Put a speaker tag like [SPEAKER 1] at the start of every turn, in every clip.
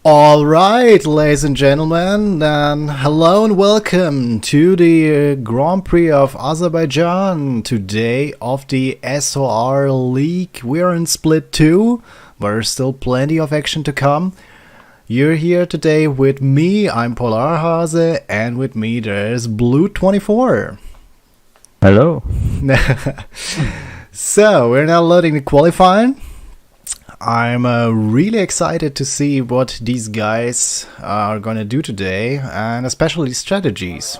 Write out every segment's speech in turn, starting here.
[SPEAKER 1] Alright, ladies and gentlemen, then hello and welcome to the Grand Prix of Azerbaijan, today of the SOR League. We're in Split 2, but there's still plenty of action to come. You're here today with me, I'm Polarhase, and with me there's Blue24.
[SPEAKER 2] Hello.
[SPEAKER 1] So, we're now loading the qualifying. I'm really excited to see what these guys are gonna do today, and especially strategies.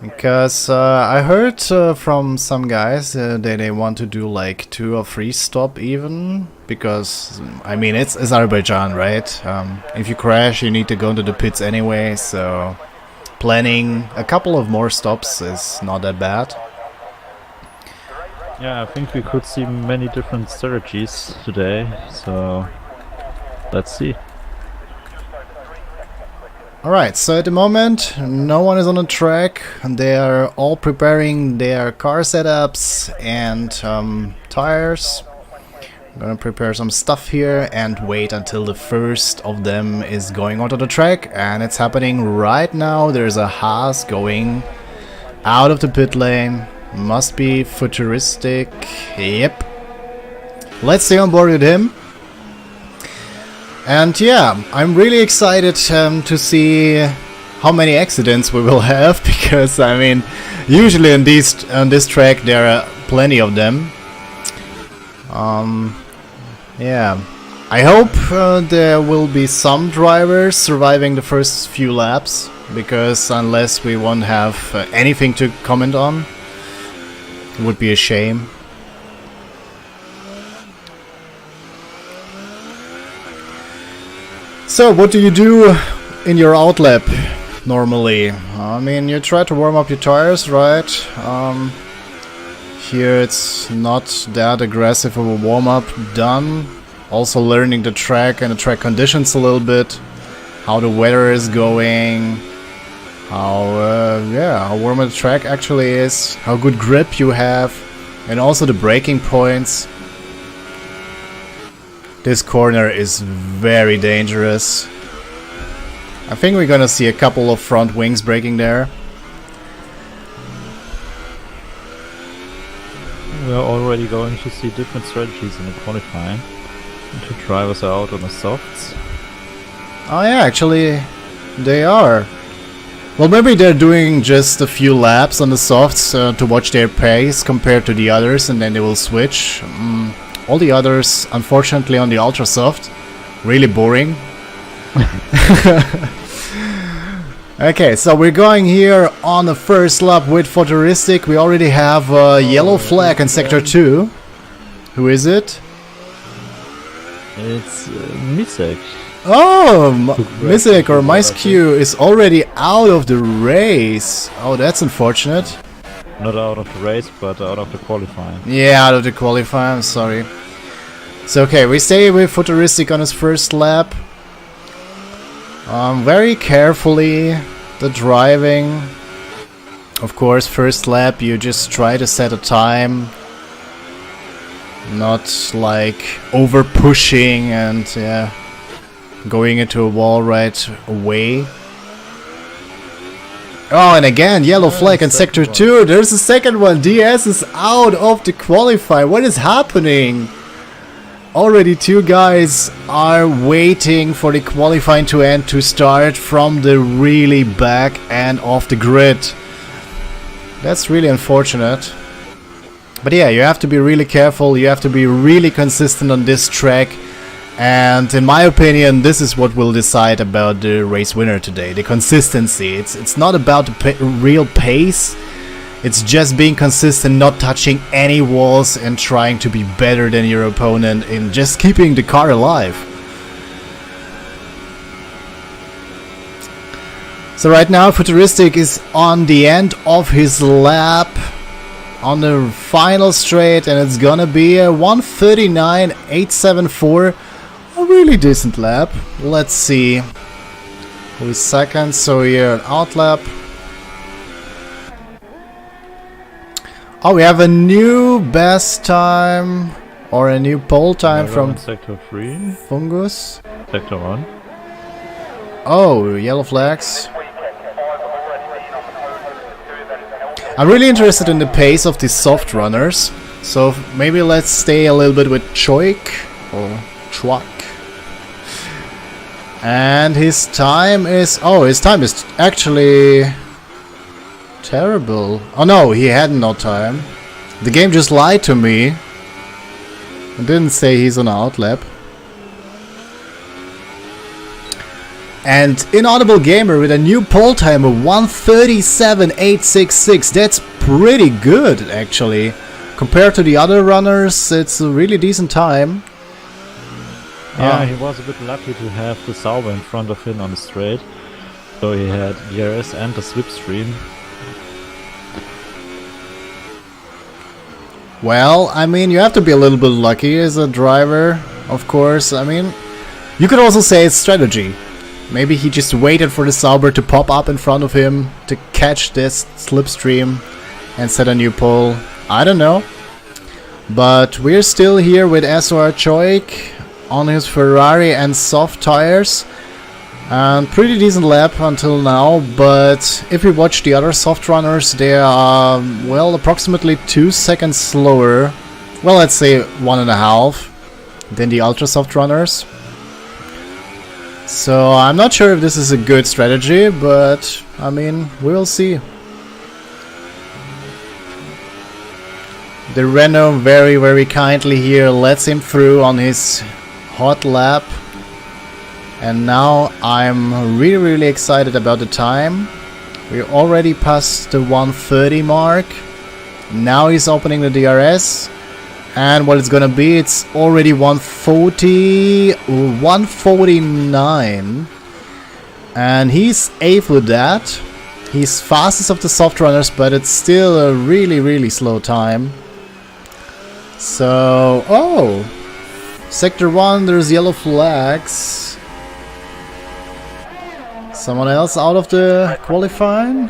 [SPEAKER 1] Because I heard from some guys that they want to do like 2 or 3 stop even, because I mean it's Azerbaijan, right? If you crash you need to go into the pits anyway, so planning a couple of more stops is not that bad.
[SPEAKER 2] Yeah, I think we could see many different strategies today, so let's see.
[SPEAKER 1] Alright, so at the moment no one is on the track, and they are all preparing their car setups and tires. I'm gonna prepare some stuff here and wait until the first of them is going onto the track, and it's happening right now. There's a Haas going out of the pit lane. Must be futuristic. Yep. Let's stay on board with him. And yeah, I'm really excited to see how many accidents we will have, because I mean, usually on this track there are plenty of them. Yeah, I hope there will be some drivers surviving the first few laps, because unless we won't have anything to comment on, it would be a shame. So, what do you do in your outlap normally? I mean, you try to warm up your tires, right? Here it's not that aggressive of a warm-up done. Also learning the track and the track conditions a little bit. How the weather is going. How warm the track actually is, how good grip you have, and also the braking points. This corner is very dangerous. I think we're gonna see a couple of front wings braking there.
[SPEAKER 2] We are already going to see different strategies in the qualifying. The 2 drivers are out on the softs.
[SPEAKER 1] Oh yeah, actually they are. Well, maybe they're doing just a few laps on the softs to watch their pace compared to the others, and then they will switch. All the others, unfortunately, on the ultra soft. Really boring. Okay, so we're going here on the first lap with futuristic. We already have a yellow flag in sector 2. Who is it?
[SPEAKER 2] It's Misek.
[SPEAKER 1] Oh, Misek or MiceQ is already out of the race. Oh, that's unfortunate.
[SPEAKER 2] Not out of the race, but out of the qualifying.
[SPEAKER 1] Yeah, out of the qualifying, I'm sorry. So okay, we stay with futuristic on his first lap. Very carefully, the driving. Of course, first lap you just try to set a time. Not like over pushing and yeah, going into a wall right away. Oh, and again, yellow flag in sector 2. There's a second one. DS is out of the qualify. What is happening? Already 2 guys are waiting for the qualifying to end to start from the really back end of the grid. That's really unfortunate. But yeah, you have to be really careful. You have to be really consistent on this track. And in my opinion, this is what will decide about the race winner today. The consistency. It's not about the real pace. It's just being consistent, not touching any walls and trying to be better than your opponent in just keeping the car alive. So right now, Futuristic is on the end of his lap, on the final straight, and it's gonna be a 1:39.874. A really decent lap. Let's see who's second. So here an out lap. Oh, we have a new best time or a new pole time from
[SPEAKER 2] sector 3.
[SPEAKER 1] Fungus.
[SPEAKER 2] Sector 1.
[SPEAKER 1] Oh, yellow flags. I'm really interested in the pace of these soft runners. So maybe let's stay a little bit with Choik or Chwak. And his time is... Oh, his time is actually terrible. Oh no, he had no time. The game just lied to me. It didn't say he's on outlap. And Inaudible Gamer with a new pole time of 1:37.866. That's pretty good, actually. Compared to the other runners, it's a really decent time.
[SPEAKER 2] Yeah, he was a bit lucky to have the Sauber in front of him on the straight. So he had DRS and the slipstream.
[SPEAKER 1] Well, I mean, you have to be a little bit lucky as a driver, of course. I mean, you could also say it's strategy. Maybe he just waited for the Sauber to pop up in front of him to catch this slipstream and set a new pole. I don't know. But we're still here with SOR Choik on his Ferrari and soft tires. And pretty decent lap until now, but if we watch the other soft runners, they are, well, approximately 2 seconds slower. Well, let's say 1.5 than the ultra soft runners. So I'm not sure if this is a good strategy, but I mean, we'll see. The Renault very, very kindly here lets him through on his hot lap. And now I'm really, really excited about the time. We already passed the 1:30 mark. Now he's opening the DRS. And what it's gonna be, it's already 1:40, 1:49. And he's 8th with that. He's fastest of the soft runners, but it's still a really, really slow time. So, oh! Sector 1, there's yellow flags. Someone else out of the qualifying?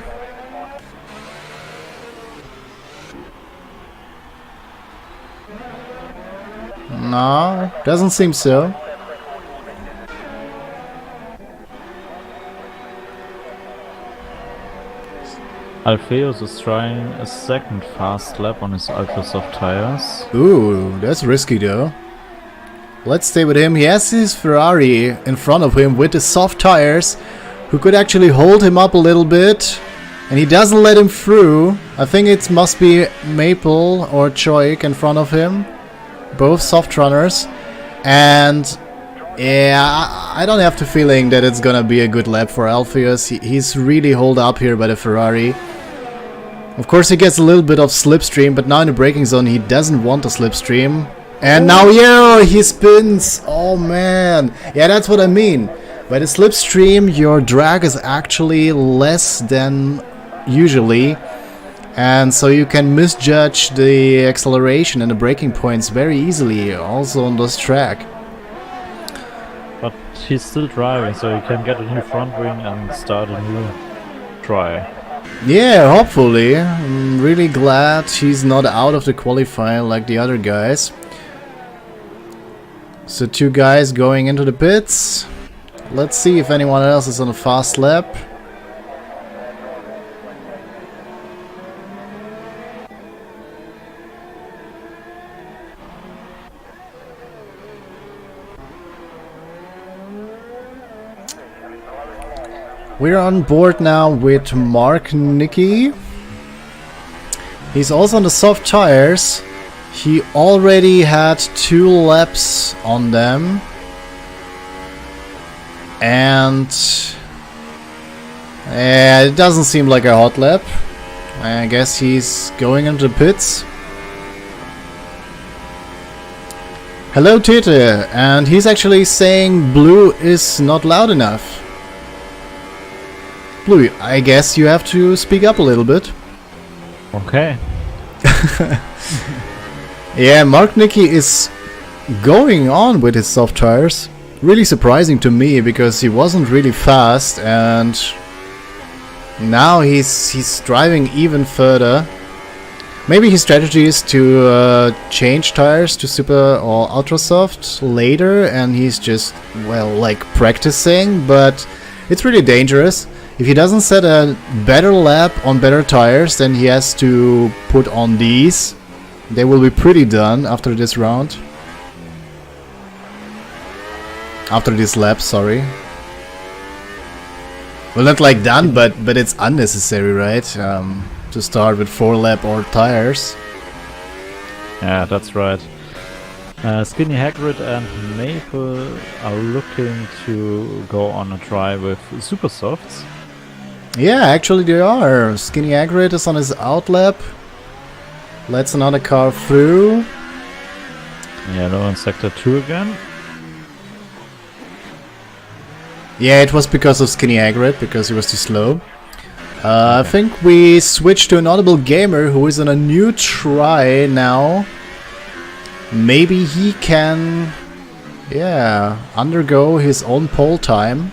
[SPEAKER 1] No, doesn't seem so.
[SPEAKER 2] Alpheus is trying a second fast lap on his ultra soft tires.
[SPEAKER 1] Ooh, that's risky though. Let's stay with him. He has his Ferrari in front of him with the soft tires, who could actually hold him up a little bit, and he doesn't let him through. I think it must be Maple or Choik in front of him, both soft runners. And yeah, I don't have the feeling that it's gonna be a good lap for Alpheus. He's really holed up here by the Ferrari. Of course he gets a little bit of slipstream, but now in the braking zone he doesn't want the slipstream. And now, yeah, he spins. Oh man, yeah, that's what I mean. By the slipstream, your drag is actually less than usually, and so you can misjudge the acceleration and the braking points very easily, also on this track.
[SPEAKER 2] But he's still driving, so he can get a new front wing and start a new try.
[SPEAKER 1] Yeah, hopefully. I'm really glad he's not out of the qualifying like the other guys. So 2 guys going into the pits. Let's see if anyone else is on a fast lap. We're on board now with Mark Nicky. He's also on the soft tires. He already had 2 laps on them. And it doesn't seem like a hot lap. I guess he's going into the pits. Hello Tete, and he's actually saying blue is not loud enough. Blue, I guess you have to speak up a little bit.
[SPEAKER 2] Okay.
[SPEAKER 1] Yeah, Mark Nicky is going on with his soft tires. Really surprising to me, because he wasn't really fast, and now he's driving even further. Maybe his strategy is to change tires to super or ultra soft later, and he's just, well, like practicing, but it's really dangerous. If he doesn't set a better lap on better tires, then he has to put on these. They will be pretty done after this round. After this lap, sorry. Well, not like done, but it's unnecessary, right? To start with 4-lap or tires.
[SPEAKER 2] Yeah, that's right. Skinny Hagrid and Maple are looking to go on a try with super softs.
[SPEAKER 1] Yeah, actually they are. Skinny Hagrid is on his out lap. Lets another car through.
[SPEAKER 2] Yellow in sector 2 again.
[SPEAKER 1] Yeah, it was because of Skinny Hagrid, because he was too slow. I think we switched to an Audible Gamer who is on a new try now. Maybe he can, yeah, undergo his own pole time.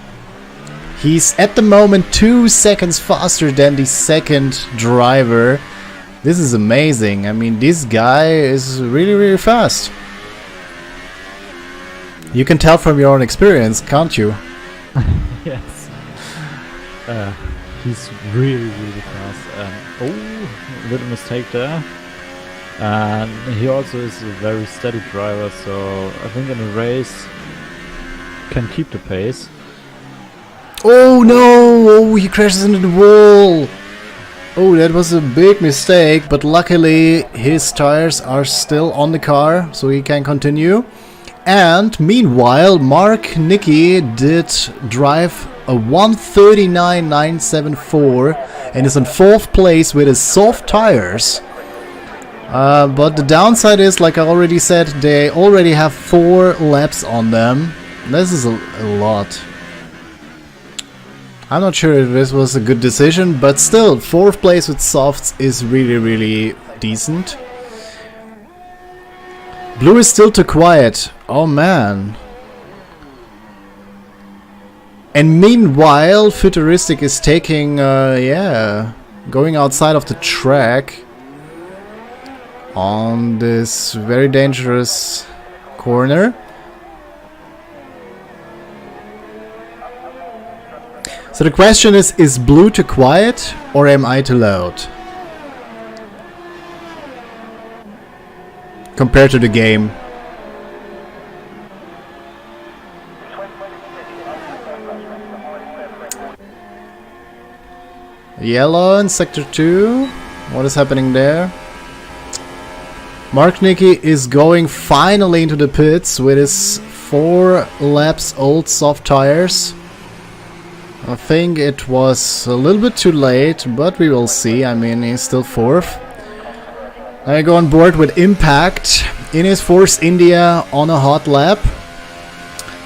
[SPEAKER 1] He's at the moment 2 seconds faster than the second driver. This is amazing. I mean, this guy is really, really fast. You can tell from your own experience, can't you?
[SPEAKER 2] Yes. He's really, really fast. Oh, little mistake there. And he also is a very steady driver, so I think in a race can keep the pace.
[SPEAKER 1] Oh no! Oh, he crashes into the wall! Oh, that was a big mistake, but luckily his tires are still on the car, so he can continue. And meanwhile, Mark Nicky did drive a 1:39.974 and is in 4th place with his soft tires. But the downside is, like I already said, they already have 4 laps on them. This is a lot. I'm not sure if this was a good decision, but still, 4th place with softs is really, really decent. Blue is still too quiet. Oh man. And meanwhile, Futuristic is taking, going outside of the track on this very dangerous corner. So the question is Blue too quiet or am I too loud? Compared to the game. Yellow in sector 2. What is happening there? Mark Nicky is going finally into the pits with his 4 laps old soft tires. I think it was a little bit too late, but we will see. I mean, he's still 4th. I go on board with Impact in his Force India on a hot lap.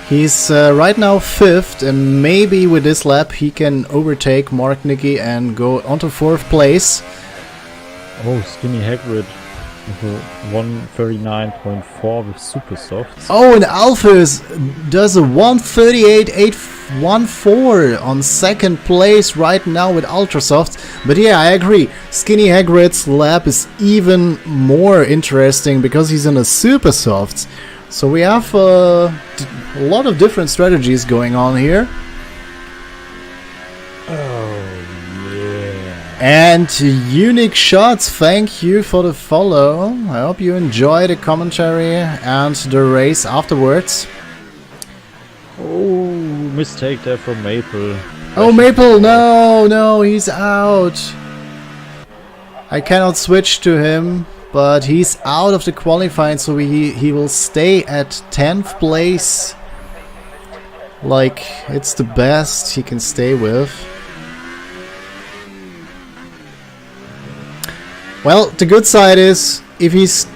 [SPEAKER 1] He's right now 5th, and maybe with this lap he can overtake Mark Nicky and go onto 4th place.
[SPEAKER 2] Oh, Skinny Hagrid with a 139.4 with super softs.
[SPEAKER 1] Oh, and Alphys does a 138.814 on 2nd place right now with ultra softs. But yeah, I agree. Skinny Hagrid's lap is even more interesting because he's in a super softs. So we have a lot of different strategies going on here. And Unique Shots, thank you for the follow. I hope you enjoy the commentary and the race afterwards.
[SPEAKER 2] Oh, mistake there from Maple.
[SPEAKER 1] Oh, Maple, no, he's out. I cannot switch to him, but he's out of the qualifying, so he will stay at 10th place. Like, it's the best he can stay with. Well, the good side is, if he's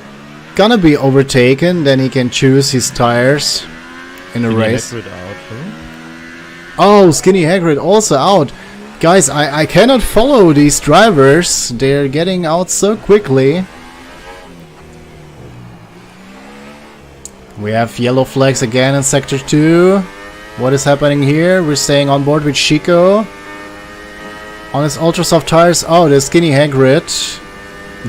[SPEAKER 1] gonna be overtaken, then he can choose his tires in a race.
[SPEAKER 2] Hagrid out, huh?
[SPEAKER 1] Oh, Skinny Hagrid also out. Guys, I cannot follow these drivers. They're getting out so quickly. We have yellow flags again in sector 2. What is happening here? We're staying on board with Chico. On his ultra soft tires. Oh, there's Skinny Hagrid.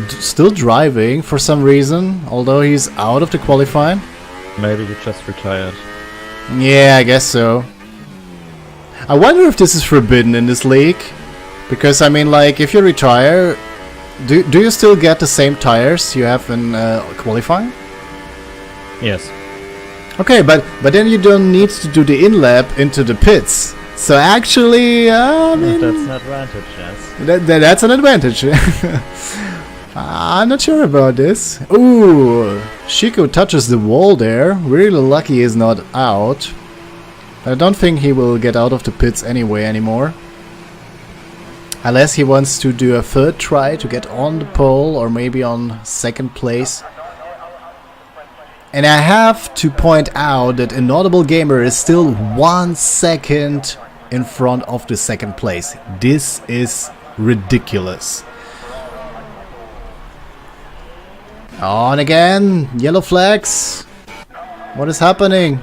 [SPEAKER 1] still driving for some reason, although he's out of the qualifying.
[SPEAKER 2] Maybe he just retired.
[SPEAKER 1] Yeah, I guess so. I wonder if this is forbidden in this league. Because, I mean, like, if you retire, do you still get the same tires you have in qualifying?
[SPEAKER 2] Yes.
[SPEAKER 1] Okay, but then you don't need to do the in-lap into the pits. So actually, I mean,
[SPEAKER 2] That's an advantage, yes.
[SPEAKER 1] that's an advantage. I'm not sure about this. Ooh, Chico touches the wall there. Really lucky he's not out. I don't think he will get out of the pits anyway anymore. Unless he wants to do a third try to get on the pole or maybe on second place. And I have to point out that Inaudible Gamer is still 1 second in front of the second place. This is ridiculous. On again, yellow flags. What is happening?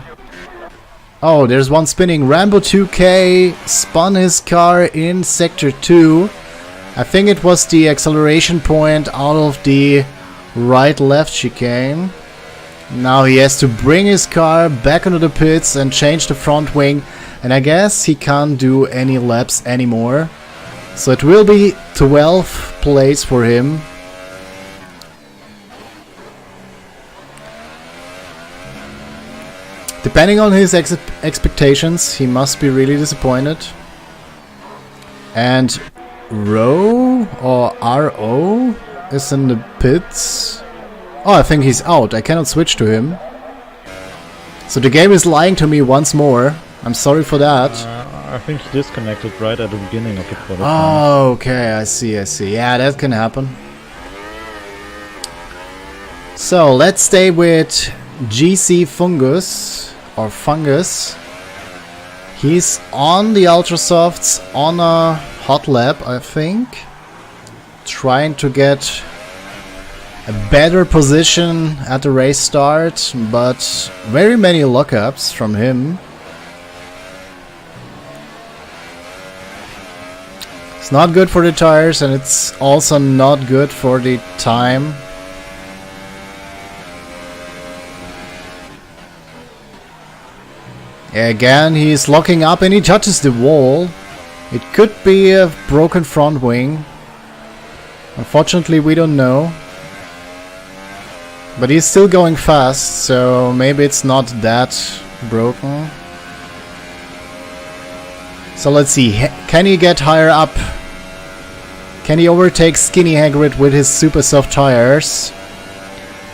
[SPEAKER 1] Oh, there's one spinning. Rambo 2K spun his car in sector 2. I think it was the acceleration point out of the right-left chicane. Now he has to bring his car back into the pits and change the front wing. And I guess he can't do any laps anymore. So it will be 12th place for him. Depending on his expectations, he must be really disappointed. And Ro or RO is in the pits. Oh, I think he's out. I cannot switch to him. So the game is lying to me once more. I'm sorry for that.
[SPEAKER 2] I think he disconnected right at the beginning of the qualifying.
[SPEAKER 1] Oh, okay. I see. Yeah, that can happen. So let's stay with GC Fungus or Fungus. He's on the Ultra Softs on a hot lap, I think, trying to get a better position at the race start, but very many lockups from him. It's not good for the tires, and it's also not good for the time. Again, he's locking up and he touches the wall. It could be a broken front wing. Unfortunately, we don't know. But he's still going fast, so maybe it's not that broken. So let's see, can he get higher up? Can he overtake Skinny Hagrid with his super soft tires?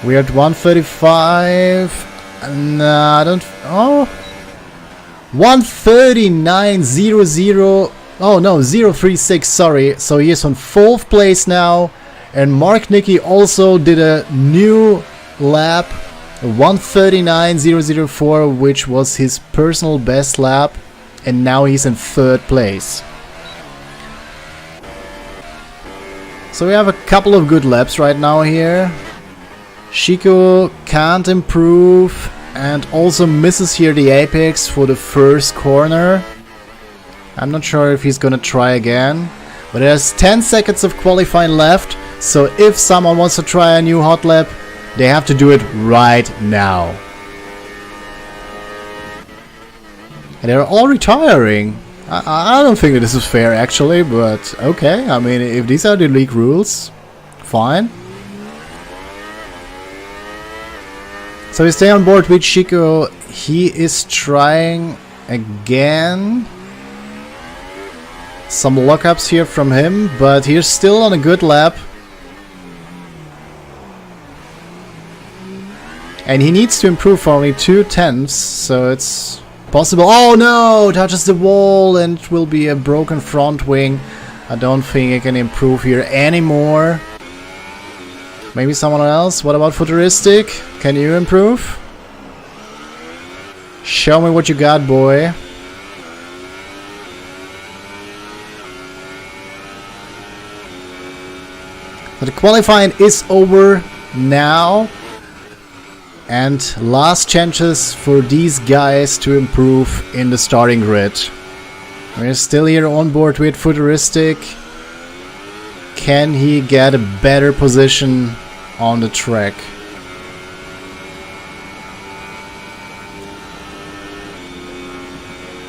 [SPEAKER 1] We're at 135. Nah, I don't... Oh! 139.00. Oh no, 036, sorry. So he is on 4th place now. And Mark Nicky also did a new lap. 139.004, which was his personal best lap. And now he's in 3rd place. So we have a couple of good laps right now here. Chico can't improve and also misses here the apex for the first corner. I'm not sure if he's gonna try again. But there's 10 seconds of qualifying left. So if someone wants to try a new hot lap, they have to do it right now. And they're all retiring. I don't think that this is fair actually, but okay. I mean, if these are the league rules, fine. So we stay on board with Chico. He is trying again. Some lockups here from him, but he's still on a good lap. And he needs to improve for only 2/10, so it's possible. Oh no! Touches the wall and it will be a broken front wing. I don't think he can improve here anymore. Maybe someone else? What about Futuristic? Can you improve? Show me what you got, boy. So the qualifying is over now. And last chances for these guys to improve in the starting grid. We're still here on board with Futuristic. can he get a better position on the track?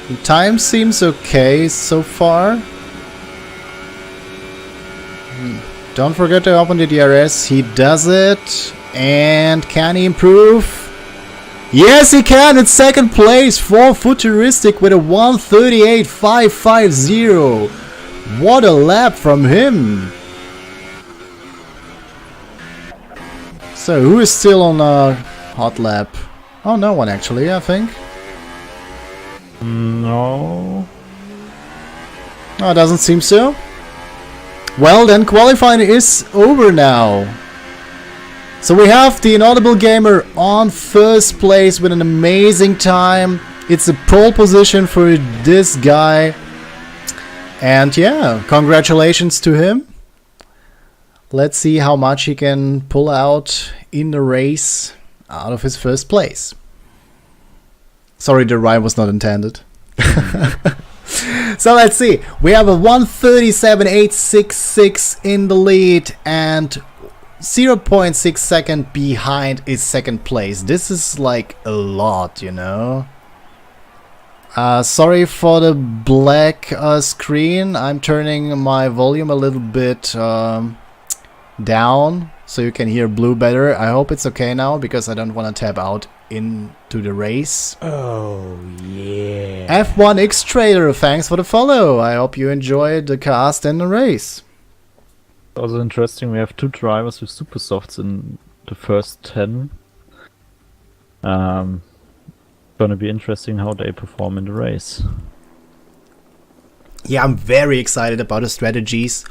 [SPEAKER 1] The time seems okay so far. Don't forget to open the DRS. He does it. And can he improve? Yes, he can. It's second place for Futuristic with a 1:38.550. What a lap from him. So who is still on a hot lap? Oh, no one actually, I think.
[SPEAKER 2] No.
[SPEAKER 1] Oh, it doesn't seem so. Well, then qualifying is over now. So we have the Inaudible Gamer on first place with an amazing time. It's a pole position for this guy. And yeah, congratulations to him. Let's see how much he can pull out in the race out of his first place. Sorry, the rhyme was not intended. So let's see. We have a 1:37.866 in the lead and 0.6 second behind is second place. This is like a lot, you know. Sorry for the black screen. I'm turning my volume a little bit down so you can hear blue better. I hope it's okay now because I don't want to tap out into the race.
[SPEAKER 3] Oh yeah.
[SPEAKER 1] F1X Trader, thanks for the follow. I hope you enjoyed the cast and the race.
[SPEAKER 2] Also interesting, we have 2 drivers with super softs in the first 10. Gonna be interesting how they perform in the race.
[SPEAKER 1] Yeah, I'm very excited about the strategies.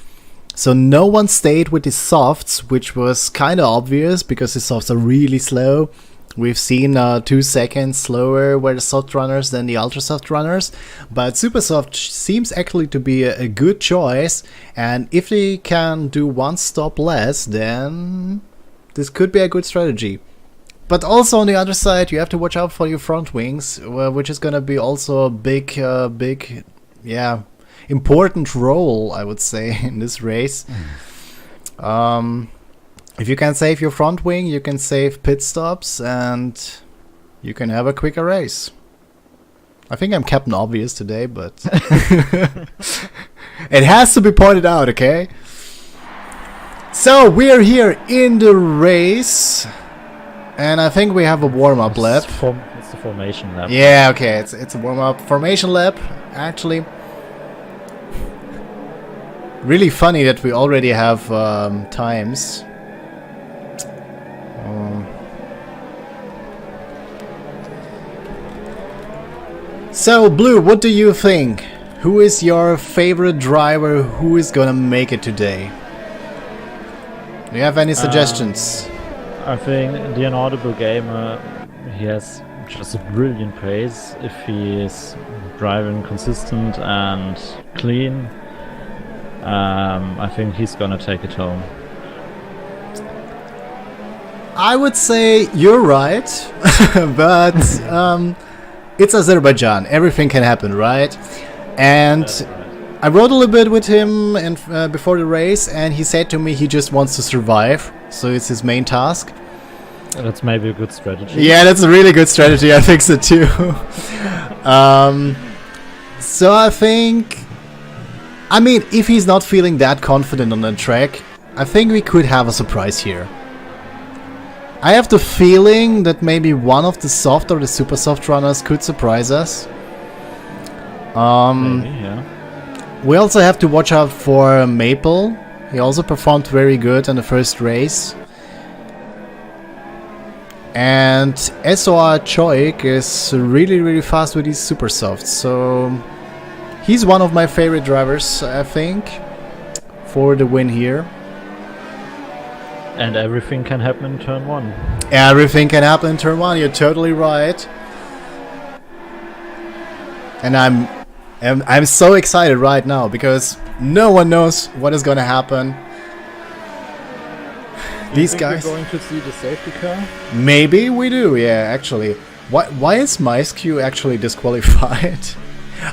[SPEAKER 1] So no one stayed with the softs, which was kind of obvious because the softs are really slow. We've seen 2 seconds slower were the soft runners than the ultra soft runners, but super soft seems actually to be a good choice, and if they can do 1 stop less, then this could be a good strategy. But also on the other side, you have to watch out for your front wings, which is gonna be also a big, important role, I would say, in this race. If you can save your front wing, you can save pit stops, and you can have a quicker race. I think I'm Captain Obvious today, but it has to be pointed out, okay? So we're here in the race, and I think we have a warm-up lap.
[SPEAKER 2] It's the formation lap.
[SPEAKER 1] Yeah, okay, it's a warm-up formation lap, actually. Really funny that we already have times. So, Blue, what do you think? Who is your favorite driver? Who is gonna make it today? Do you have any suggestions?
[SPEAKER 2] I think the Inaudible Gamer, he has just a brilliant pace if he is driving consistent and clean. I think he's gonna take it home.
[SPEAKER 1] I would say you're right, but it's Azerbaijan. Everything can happen, right? And I rode a little bit with him before the race, and he said to me he just wants to survive, so it's his main task.
[SPEAKER 2] That's maybe a good strategy.
[SPEAKER 1] Yeah, that's a really good strategy. I think so too. So I think, I mean, if he's not feeling that confident on the track, I think we could have a surprise here. I have the feeling that maybe one of the soft or the super soft runners could surprise us.
[SPEAKER 2] Maybe, yeah.
[SPEAKER 1] We also have to watch out for Maple. He also performed very good in the first race. And SOR Choik is really, really fast with these super softs. So he's one of my favorite drivers, I think, for the win here.
[SPEAKER 2] And everything can happen in turn 1.
[SPEAKER 1] Everything can happen in turn 1, you're totally right. And I'm so excited right now because no one knows what is gonna happen. These guys.
[SPEAKER 2] We're going to see the safety car?
[SPEAKER 1] Maybe we do, yeah, actually. Why is MySQ actually disqualified?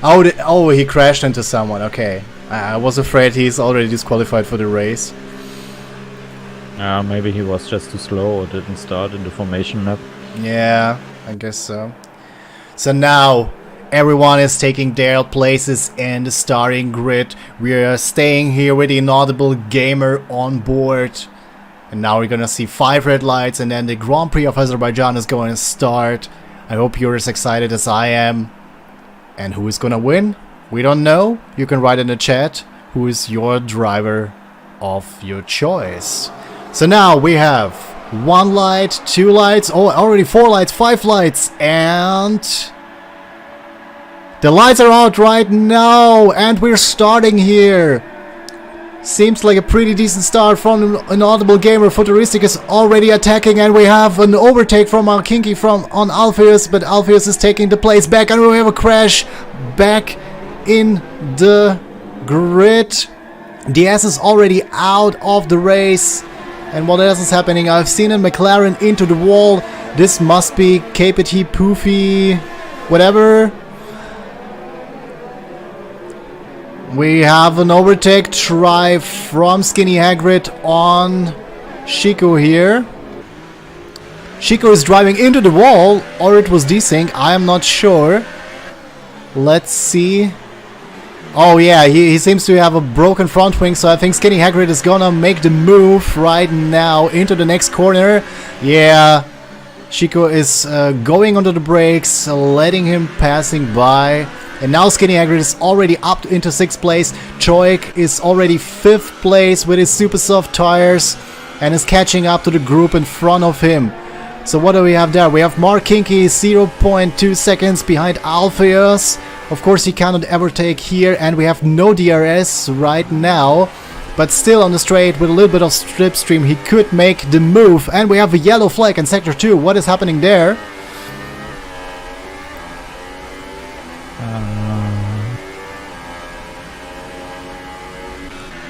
[SPEAKER 1] Oh, he crashed into someone, okay. I was afraid he's already disqualified for the race.
[SPEAKER 2] Maybe he was just too slow or didn't start in the formation lap.
[SPEAKER 1] Yeah, I guess so. So now everyone is taking their places in the starting grid. We are staying here with the Inaudible Gamer on board. And now we're gonna see 5 red lights and then the Grand Prix of Azerbaijan is going to start. I hope you're as excited as I am. And who is gonna win? We don't know. You can write in the chat who is your driver of your choice. So now we have 1 light, 2 lights, oh already 4 lights, 5 lights, and the lights are out right now, and we're starting here. Seems like a pretty decent start from an Inaudible Gamer. Futuristic is already attacking, and we have an overtake from our Kinky on Alpheus, but Alpheus is taking the place back, and we have a crash back in the grid. DS is already out of the race. And what else is happening? I've seen a McLaren into the wall. This must be KPT Poofy, whatever. We have an overtake try from Skinny Hagrid on Chico here. Chico is driving into the wall, or it was desync, I am not sure. Let's see. Oh yeah, he seems to have a broken front wing, so I think Skinny Hagrid is gonna make the move right now into the next corner. Yeah, Chico is going under the brakes, letting him passing by. And now Skinny Hagrid is already up into 6th place. Choik is already 5th place with his super soft tires and is catching up to the group in front of him. So what do we have there? We have Mark Kinky 0.2 seconds behind Alpheus. Of course he cannot ever take here, and we have no DRS right now. But still on the straight with a little bit of slipstream he could make the move. And we have a yellow flag in sector 2. What is happening there?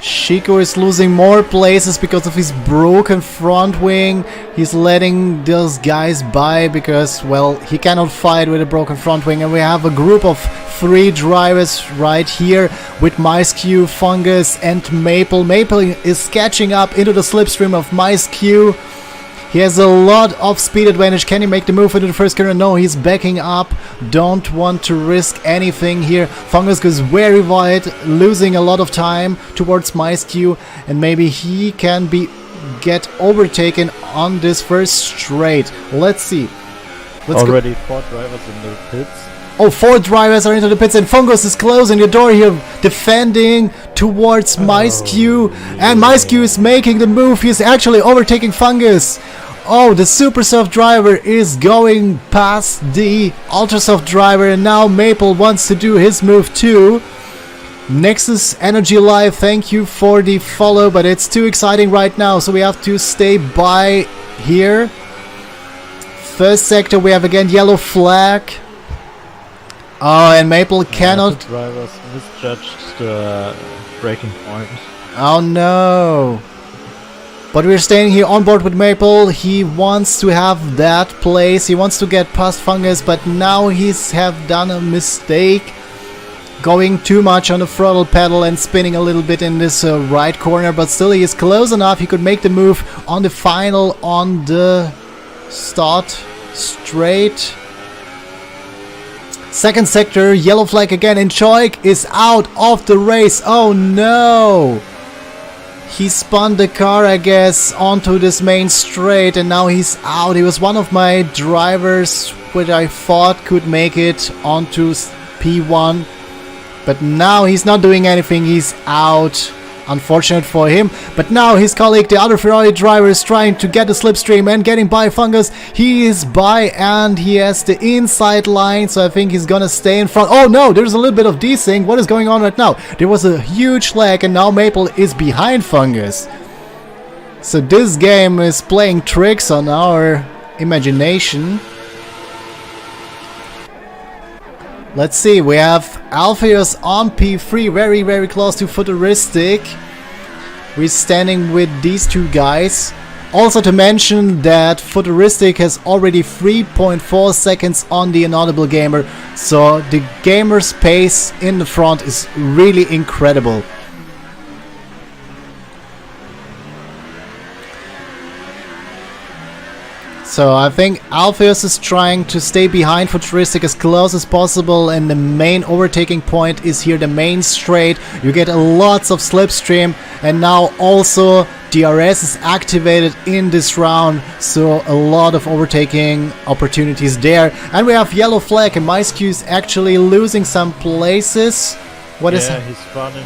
[SPEAKER 1] Chico is losing more places because of his broken front wing. He's letting those guys by because, well, he cannot fight with a broken front wing. And we have a group of 3 drivers right here with MiceQ, Fungus and Maple. Maple is catching up into the slipstream of MiceQ. He has a lot of speed advantage. Can he make the move into the first corner? No, he's backing up. Don't want to risk anything here. Fungus goes very wide, losing a lot of time towards MiceQ, and maybe he can get overtaken on this first straight. Let's see.
[SPEAKER 2] Already 4 drivers in the pits.
[SPEAKER 1] Oh, 4 drivers are into the pits, and Fungus is closing the door here, defending towards MiceQ, and MiceQ is making the move. He's actually overtaking Fungus. Oh, the super soft driver is going past the ultra soft driver, and now Maple wants to do his move too. Nexus Energy Live, thank you for the follow, but it's too exciting right now, so we have to stay by here. First sector, we have again yellow flag. Oh, and Maple cannot...
[SPEAKER 2] The drivers misjudged the braking point.
[SPEAKER 1] Oh no. But we're staying here on board with Maple. He wants to have that place. He wants to get past Fungus, but now he's have done a mistake. Going too much on the throttle pedal and spinning a little bit in this right corner, but still he is close enough. He could make the move on the final on the start straight. Second sector, yellow flag again, and Choik is out of the race. Oh no! He spun the car, I guess, onto this main straight, and now he's out. He was one of my drivers which I thought could make it onto P1, but now he's not doing anything. He's out. Unfortunate for him, but now his colleague, the other Ferrari driver, is trying to get the slipstream and getting by Fungus. He is by, and he has the inside line, so I think he's gonna stay in front. Oh no, there's a little bit of desync. What is going on right now? There was a huge lag, and now Maple is behind Fungus. So this game is playing tricks on our imagination. Let's see, we have Alpheus on P3, very, very close to Futuristic. We're standing with these 2 guys. Also to mention that Futuristic has already 3.4 seconds on the Inaudible Gamer, so the gamer's pace in the front is really incredible. So I think Alpheus is trying to stay behind Futuristic as close as possible, and the main overtaking point is here, the main straight. You get lots of slipstream, and now also DRS is activated in this round, so a lot of overtaking opportunities there. And we have yellow flag, and MySQ is actually losing some places. What is
[SPEAKER 2] he's fun in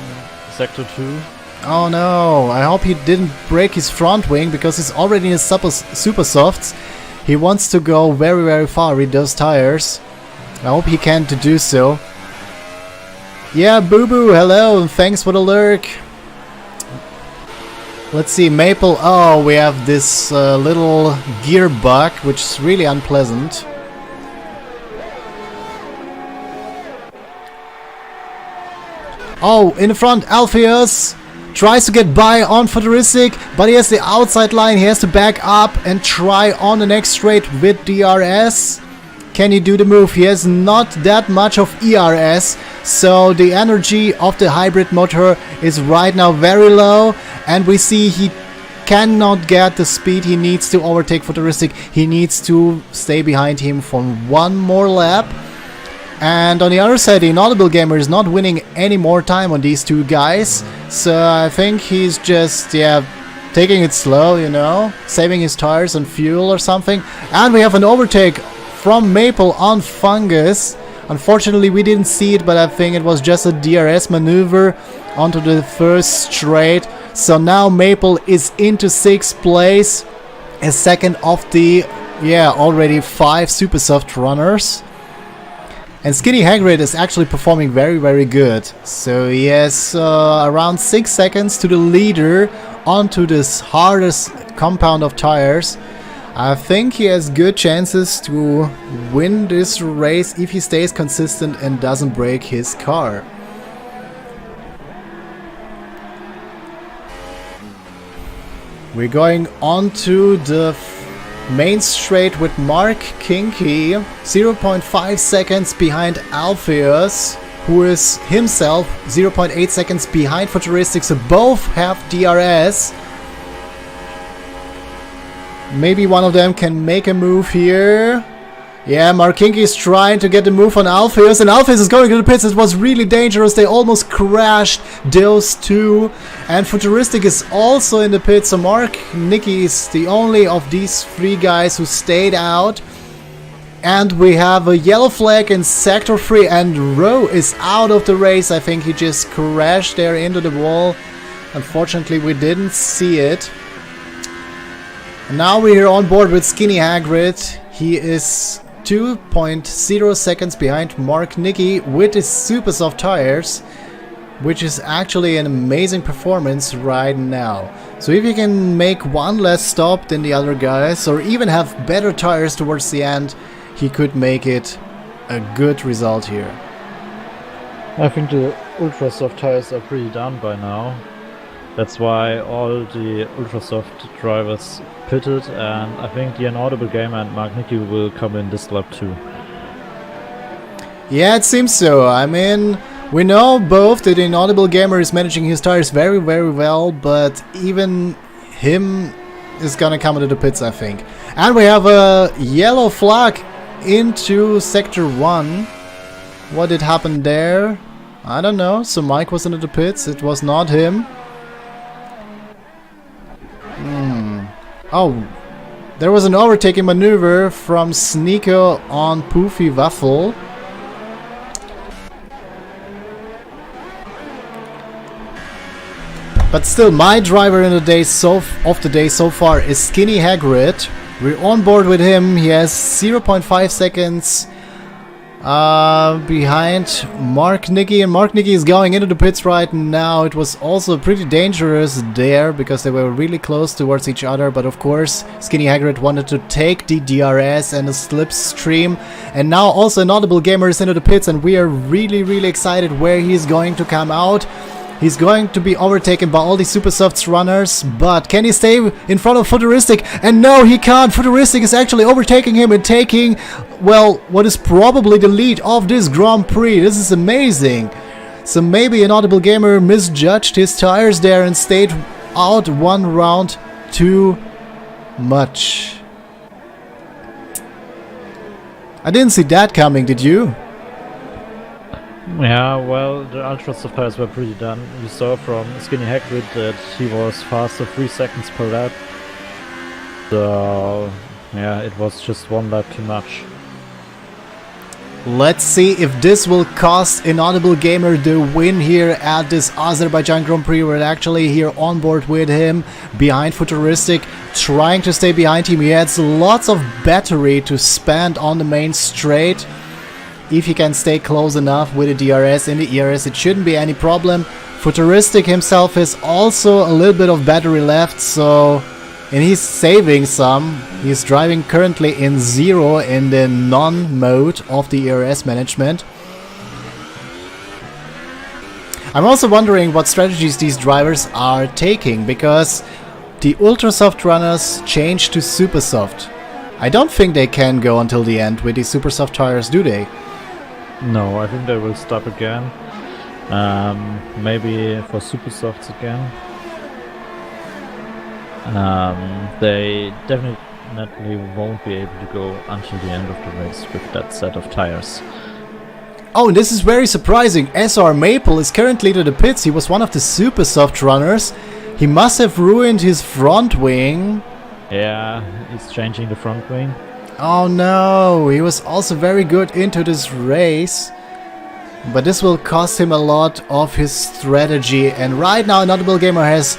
[SPEAKER 2] sector 2.
[SPEAKER 1] Oh no, I hope he didn't break his front wing, because he's already in his super softs. He wants to go very, very far with those tires. I hope he can to do so. Yeah, Boo Boo, hello, and thanks for the lurk. Let's see, Maple. Oh, we have this little gear bug, which is really unpleasant. Oh, in the front, Alpheus tries to get by on Futuristic, but he has the outside line. He has to back up and try on the next straight with DRS. Can he do the move? He has not that much of ERS, so the energy of the hybrid motor is right now very low, and we see he cannot get the speed he needs to overtake Futuristic. He needs to stay behind him for one more lap. And on the other side, the Inaudible Gamer is not winning any more time on these two guys, so I think he's just, taking it slow, you know, saving his tires and fuel or something. And we have an overtake from Maple on Fungus. Unfortunately, we didn't see it, but I think it was just a DRS maneuver onto the first straight. So now Maple is into 6th place, a second of the, already 5 super soft runners. And Skinny Hagrid is actually performing very, very good. So he has around 6 seconds to the leader onto this hardest compound of tires. I think he has good chances to win this race if he stays consistent and doesn't break his car. We're going on to the main straight with Mark Kinky, 0.5 seconds behind Alpheus, who is himself 0.8 seconds behind Futuristic, so both have DRS. Maybe one of them can make a move here. Yeah, Mark Kinky is trying to get the move on Alpheus, and Alpheus is going to the pits. It was really dangerous. They almost crashed, those two. And Futuristic is also in the pits, so Mark Nicky is the only of these 3 guys who stayed out. And we have a yellow flag in sector 3, and Rowe is out of the race. I think he just crashed there into the wall. Unfortunately, we didn't see it. And now we're on board with Skinny Hagrid. He is 2.0 seconds behind Mark Nicky with his super soft tires, which is actually an amazing performance right now. So if you can make one less stop than the other guys, or even have better tires towards the end, he could make it a good result here.
[SPEAKER 2] I think the ultra soft tires are pretty done by now. That's why all the ultra soft drivers pitted, and I think the Inaudible Gamer and Mark Nicky will come in this lap too.
[SPEAKER 1] Yeah, it seems so. I mean, we know both that the Inaudible Gamer is managing his tires very, very well, but even him is gonna come into the pits, I think. And we have a yellow flag into sector 1. What did happen there? I don't know. So Mike was into the pits. It was not him. Oh, there was an overtaking maneuver from Sneeko on Poofy Waffle. But still, my driver in the day so far is Skinny Hagrid. We're on board with him. He has 0.5 seconds behind Mark Nicky, and Mark Nicky is going into the pits right now. It was also pretty dangerous there because they were really close towards each other, but of course Skinny Hagrid wanted to take the DRS and the slipstream, and now also Inaudible Gamer is into the pits, and we are really excited where he's going to come out. He's going to be overtaken by all the Supersofts runners, but can he stay in front of Futuristic? And no, he can't. Futuristic is actually overtaking him and taking, well, what is probably the lead of this Grand Prix. This is amazing. So maybe an Audible Gamer misjudged his tires there and stayed out one round too much. I didn't see that coming, did you?
[SPEAKER 2] Yeah, well, the ultra soft tires were pretty done. You saw from Skinny Hagrid that he was faster 3 seconds per lap. So, yeah, it was just one lap too much.
[SPEAKER 1] Let's see if this will cost Inaudible Gamer the win here at this Azerbaijan Grand Prix. We're actually here on board with him, behind Futuristic, trying to stay behind him. He has lots of battery to spend on the main straight. If he can stay close enough with the DRS in the ERS, it shouldn't be any problem. Futuristic himself has also a little bit of battery left, so... and he's saving some. He's driving currently in 0 in the non-mode of the ERS management. I'm also wondering what strategies these drivers are taking, because the ultra soft runners changed to super soft. I don't think they can go until the end with these super soft tires, do they?
[SPEAKER 2] No, I think they will stop again. Maybe for super softs again. They definitely won't be able to go until the end of the race with that set of tires.
[SPEAKER 1] Oh, and this is very surprising. SR Maple is currently to the pits. He was one of the super soft runners. He must have ruined his front wing.
[SPEAKER 2] Yeah, he's changing the front wing.
[SPEAKER 1] Oh no, he was also very good into this race. But this will cost him a lot of his strategy. And right now, Inaudible Gamer has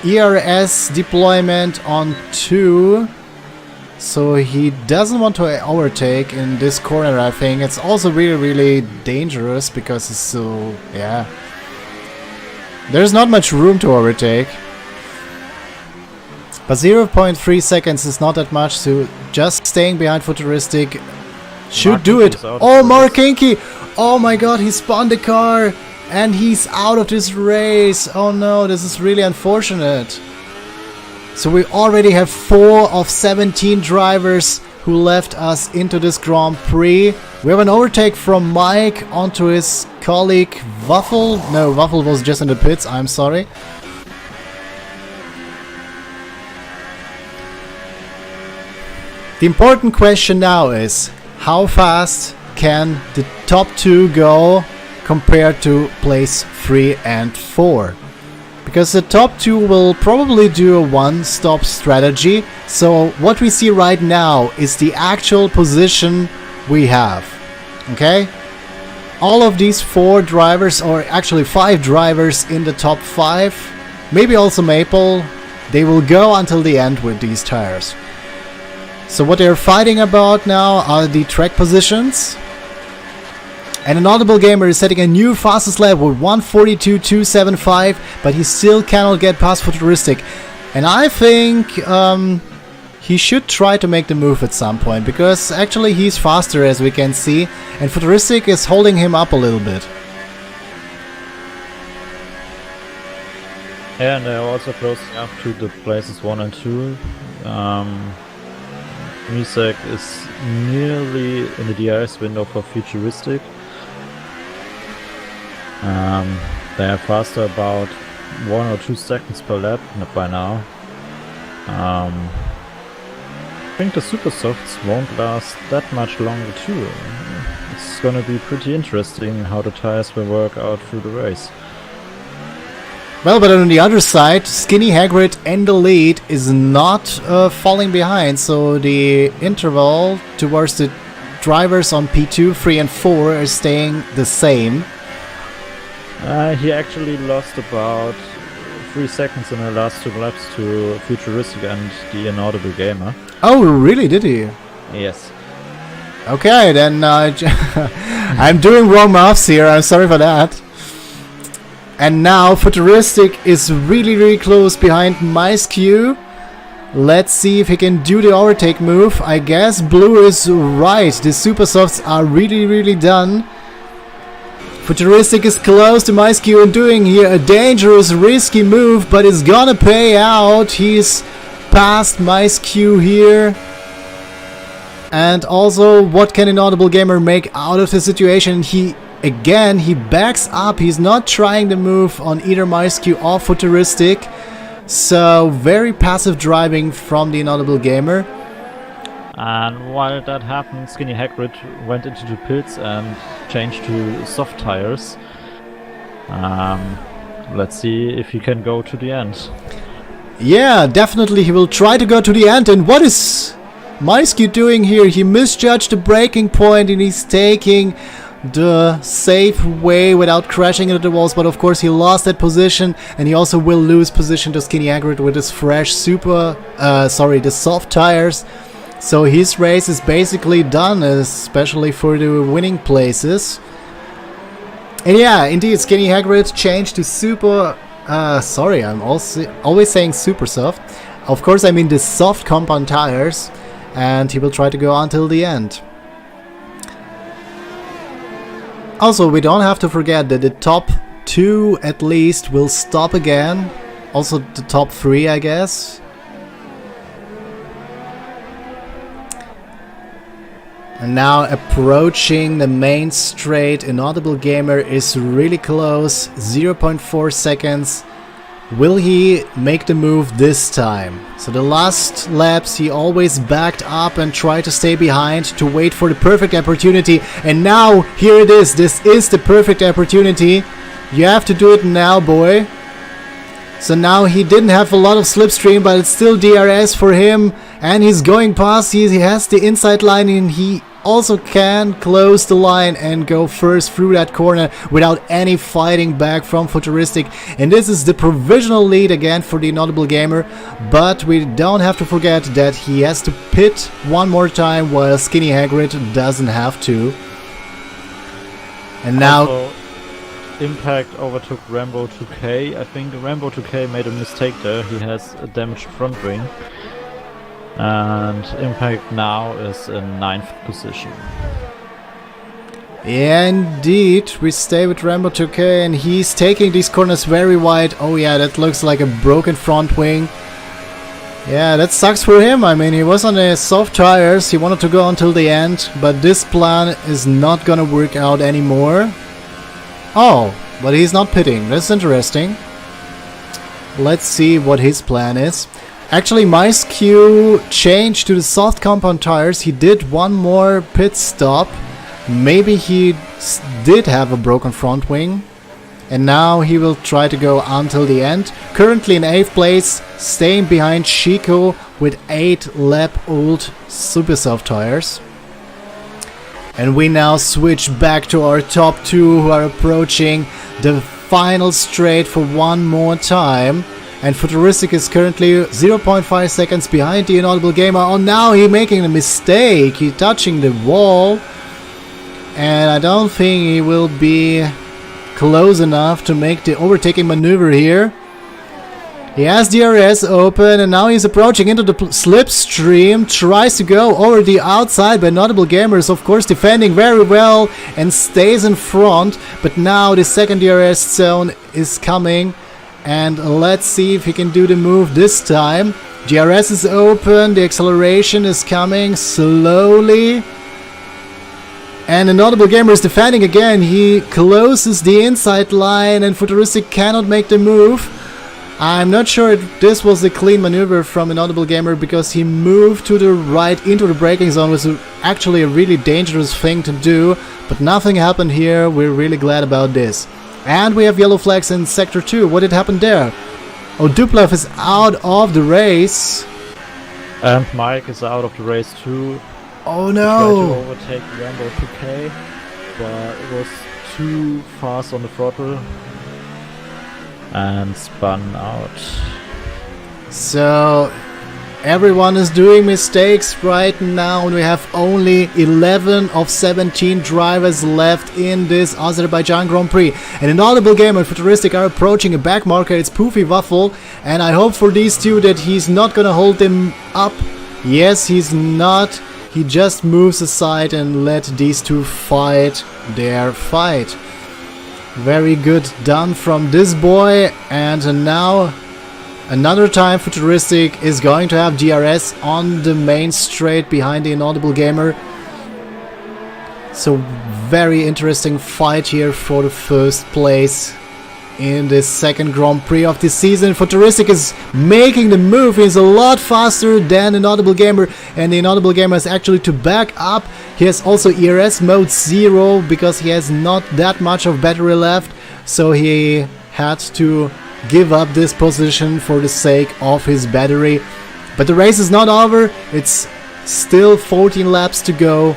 [SPEAKER 1] ERS deployment on 2. So he doesn't want to overtake in this corner, I think. It's also really dangerous because it's so... yeah. There's not much room to overtake. But 0.3 seconds is not that much, so just staying behind Futuristic should do it. Oh, Markinky! Oh my god, he spun the car and he's out of this race. Oh no, this is really unfortunate. So we already have 4 of 17 drivers who left us into this Grand Prix. We have an overtake from Mike onto his colleague Waffle. No, Waffle was just in the pits, I'm sorry. The important question now is, how fast can the top 2 go compared to place 3 and 4? Because the top 2 will probably do a one-stop strategy. So what we see right now is the actual position we have. Okay? All of these 4 drivers, or actually 5 drivers in the top 5, maybe also Maple, they will go until the end with these tires. So what they're fighting about now are the track positions. And Inaudible Gamer is setting a new fastest lap with 1:42.275, but he still cannot get past Futuristic. And I think he should try to make the move at some point, because actually he's faster, as we can see, and Futuristic is holding him up a little bit.
[SPEAKER 2] Yeah, and they're also closing up to the places 1 and 2. Misek is nearly in the DRS window for Futuristic. They are faster about 1 or 2 seconds per lap, not by now. I think the super softs won't last that much longer too. It's gonna be pretty interesting how the tires will work out through the race.
[SPEAKER 1] Well, but on the other side, Skinny Hagrid in the lead is not falling behind, so the interval towards the drivers on P2, 3 and 4 is staying the same.
[SPEAKER 2] He actually lost about 3 seconds in the last 2 laps to Futuristic and the Inaudible Gamer.
[SPEAKER 1] Oh, really? Did he?
[SPEAKER 2] Yes.
[SPEAKER 1] Okay, then I'm doing wrong maths here, I'm sorry for that. And now Futuristic is really close behind MiceQ. Let's see if he can do the overtake move. I guess Blue is right. The super softs are really done. Futuristic is close to MySQ and doing here a dangerous, risky move, but it's gonna pay out. He's past MySQ here. And also, what can an Audible Gamer make out of the situation? He backs up. He's not trying to move on either MySQ or Futuristic. So, very passive driving from the Inaudible Gamer.
[SPEAKER 2] And while that happened, Skinny Hagrid went into the pits and changed to soft tires. Let's see if he can go to the end.
[SPEAKER 1] Yeah, definitely he will try to go to the end. And what is MySQ doing here? He misjudged the braking point and he's taking the safe way without crashing into the walls. But of course he lost that position, and he also will lose position to Skinny Hagrid with his fresh the soft tires. So his race is basically done, especially for the winning places. And yeah, indeed, Skinny Hagrid changed to super... I'm also always saying super soft. Of course, I mean the soft compound tires. And he will try to go until the end. Also, we don't have to forget that the top 2 at least will stop again. Also the top 3, I guess. And now approaching the main straight, Inaudible Gamer is really close, 0.4 seconds. Will he make the move this time? So the last laps he always backed up and tried to stay behind to wait for the perfect opportunity. And now here it is, this is the perfect opportunity. You have to do it now, boy. So now he didn't have a lot of slipstream, but it's still DRS for him. And he's going past, he has the inside line, and he also can close the line and go first through that corner without any fighting back from Futuristic. And this is the provisional lead again for the Inaudible Gamer. But we don't have to forget that he has to pit one more time while Skinny Hagrid doesn't have to. And now...
[SPEAKER 2] Also, Impact overtook Rambo 2K. I think Rambo 2K made a mistake there. He has a damaged front wing. And Impact now is in 9th position.
[SPEAKER 1] Yeah, indeed. We stay with Rambo 2K and he's taking these corners very wide. Oh yeah, that looks like a broken front wing. Yeah, that sucks for him. I mean, he was on the soft tires. He wanted to go until the end. But this plan is not gonna work out anymore. Oh, but he's not pitting. That's interesting. Let's see what his plan is. Actually, MySQ changed to the soft compound tires. He did one more pit stop. Maybe he did have a broken front wing. And now he will try to go until the end. Currently in 8th place, staying behind Chico with 8 lap old super soft tires. And we now switch back to our top 2 who are approaching the final straight for one more time. And Futuristic is currently 0.5 seconds behind the Inaudible Gamer. Oh, now he's making a mistake. He's touching the wall. And I don't think he will be close enough to make the overtaking maneuver here. He has DRS open and now he's approaching into the slipstream. Tries to go over the outside, but Inaudible Gamer is of course defending very well and stays in front. But now the second DRS zone is coming. And let's see if he can do the move this time. DRS is open, the acceleration is coming slowly. And Inaudible Gamer is defending again. He closes the inside line and Futuristic cannot make the move. I'm not sure if this was a clean maneuver from Inaudible Gamer because he moved to the right into the braking zone, which was actually a really dangerous thing to do. But nothing happened here. We're really glad about this. And we have yellow flags in Sector 2. What did happen there? Oh, Duplev is out of the race.
[SPEAKER 2] And Mike is out of the race too.
[SPEAKER 1] Oh
[SPEAKER 2] He
[SPEAKER 1] no!
[SPEAKER 2] tried to overtake Rambo 2K, but it was too fast on the throttle and spun out.
[SPEAKER 1] So everyone is doing mistakes right now, and we have only 11 of 17 drivers left in this Azerbaijan Grand Prix. And Inaudible Gamer and Futuristic are approaching a back marker. It's Poofy Waffle, and I hope for these two that he's not gonna hold them up. Yes, he's not. He just moves aside and let these two fight their fight. Very good done from this boy. And now another time Futuristic is going to have DRS on the main straight behind the Inaudible Gamer. So very interesting fight here for the first place in this second Grand Prix of this season. Futuristic is making the move. He's a lot faster than the Inaudible Gamer, and the Inaudible Gamer is actually to back up. He has also ERS mode 0 because he has not that much of battery left, so he had to give up this position for the sake of his battery. But the race is not over. It's still 14 laps to go,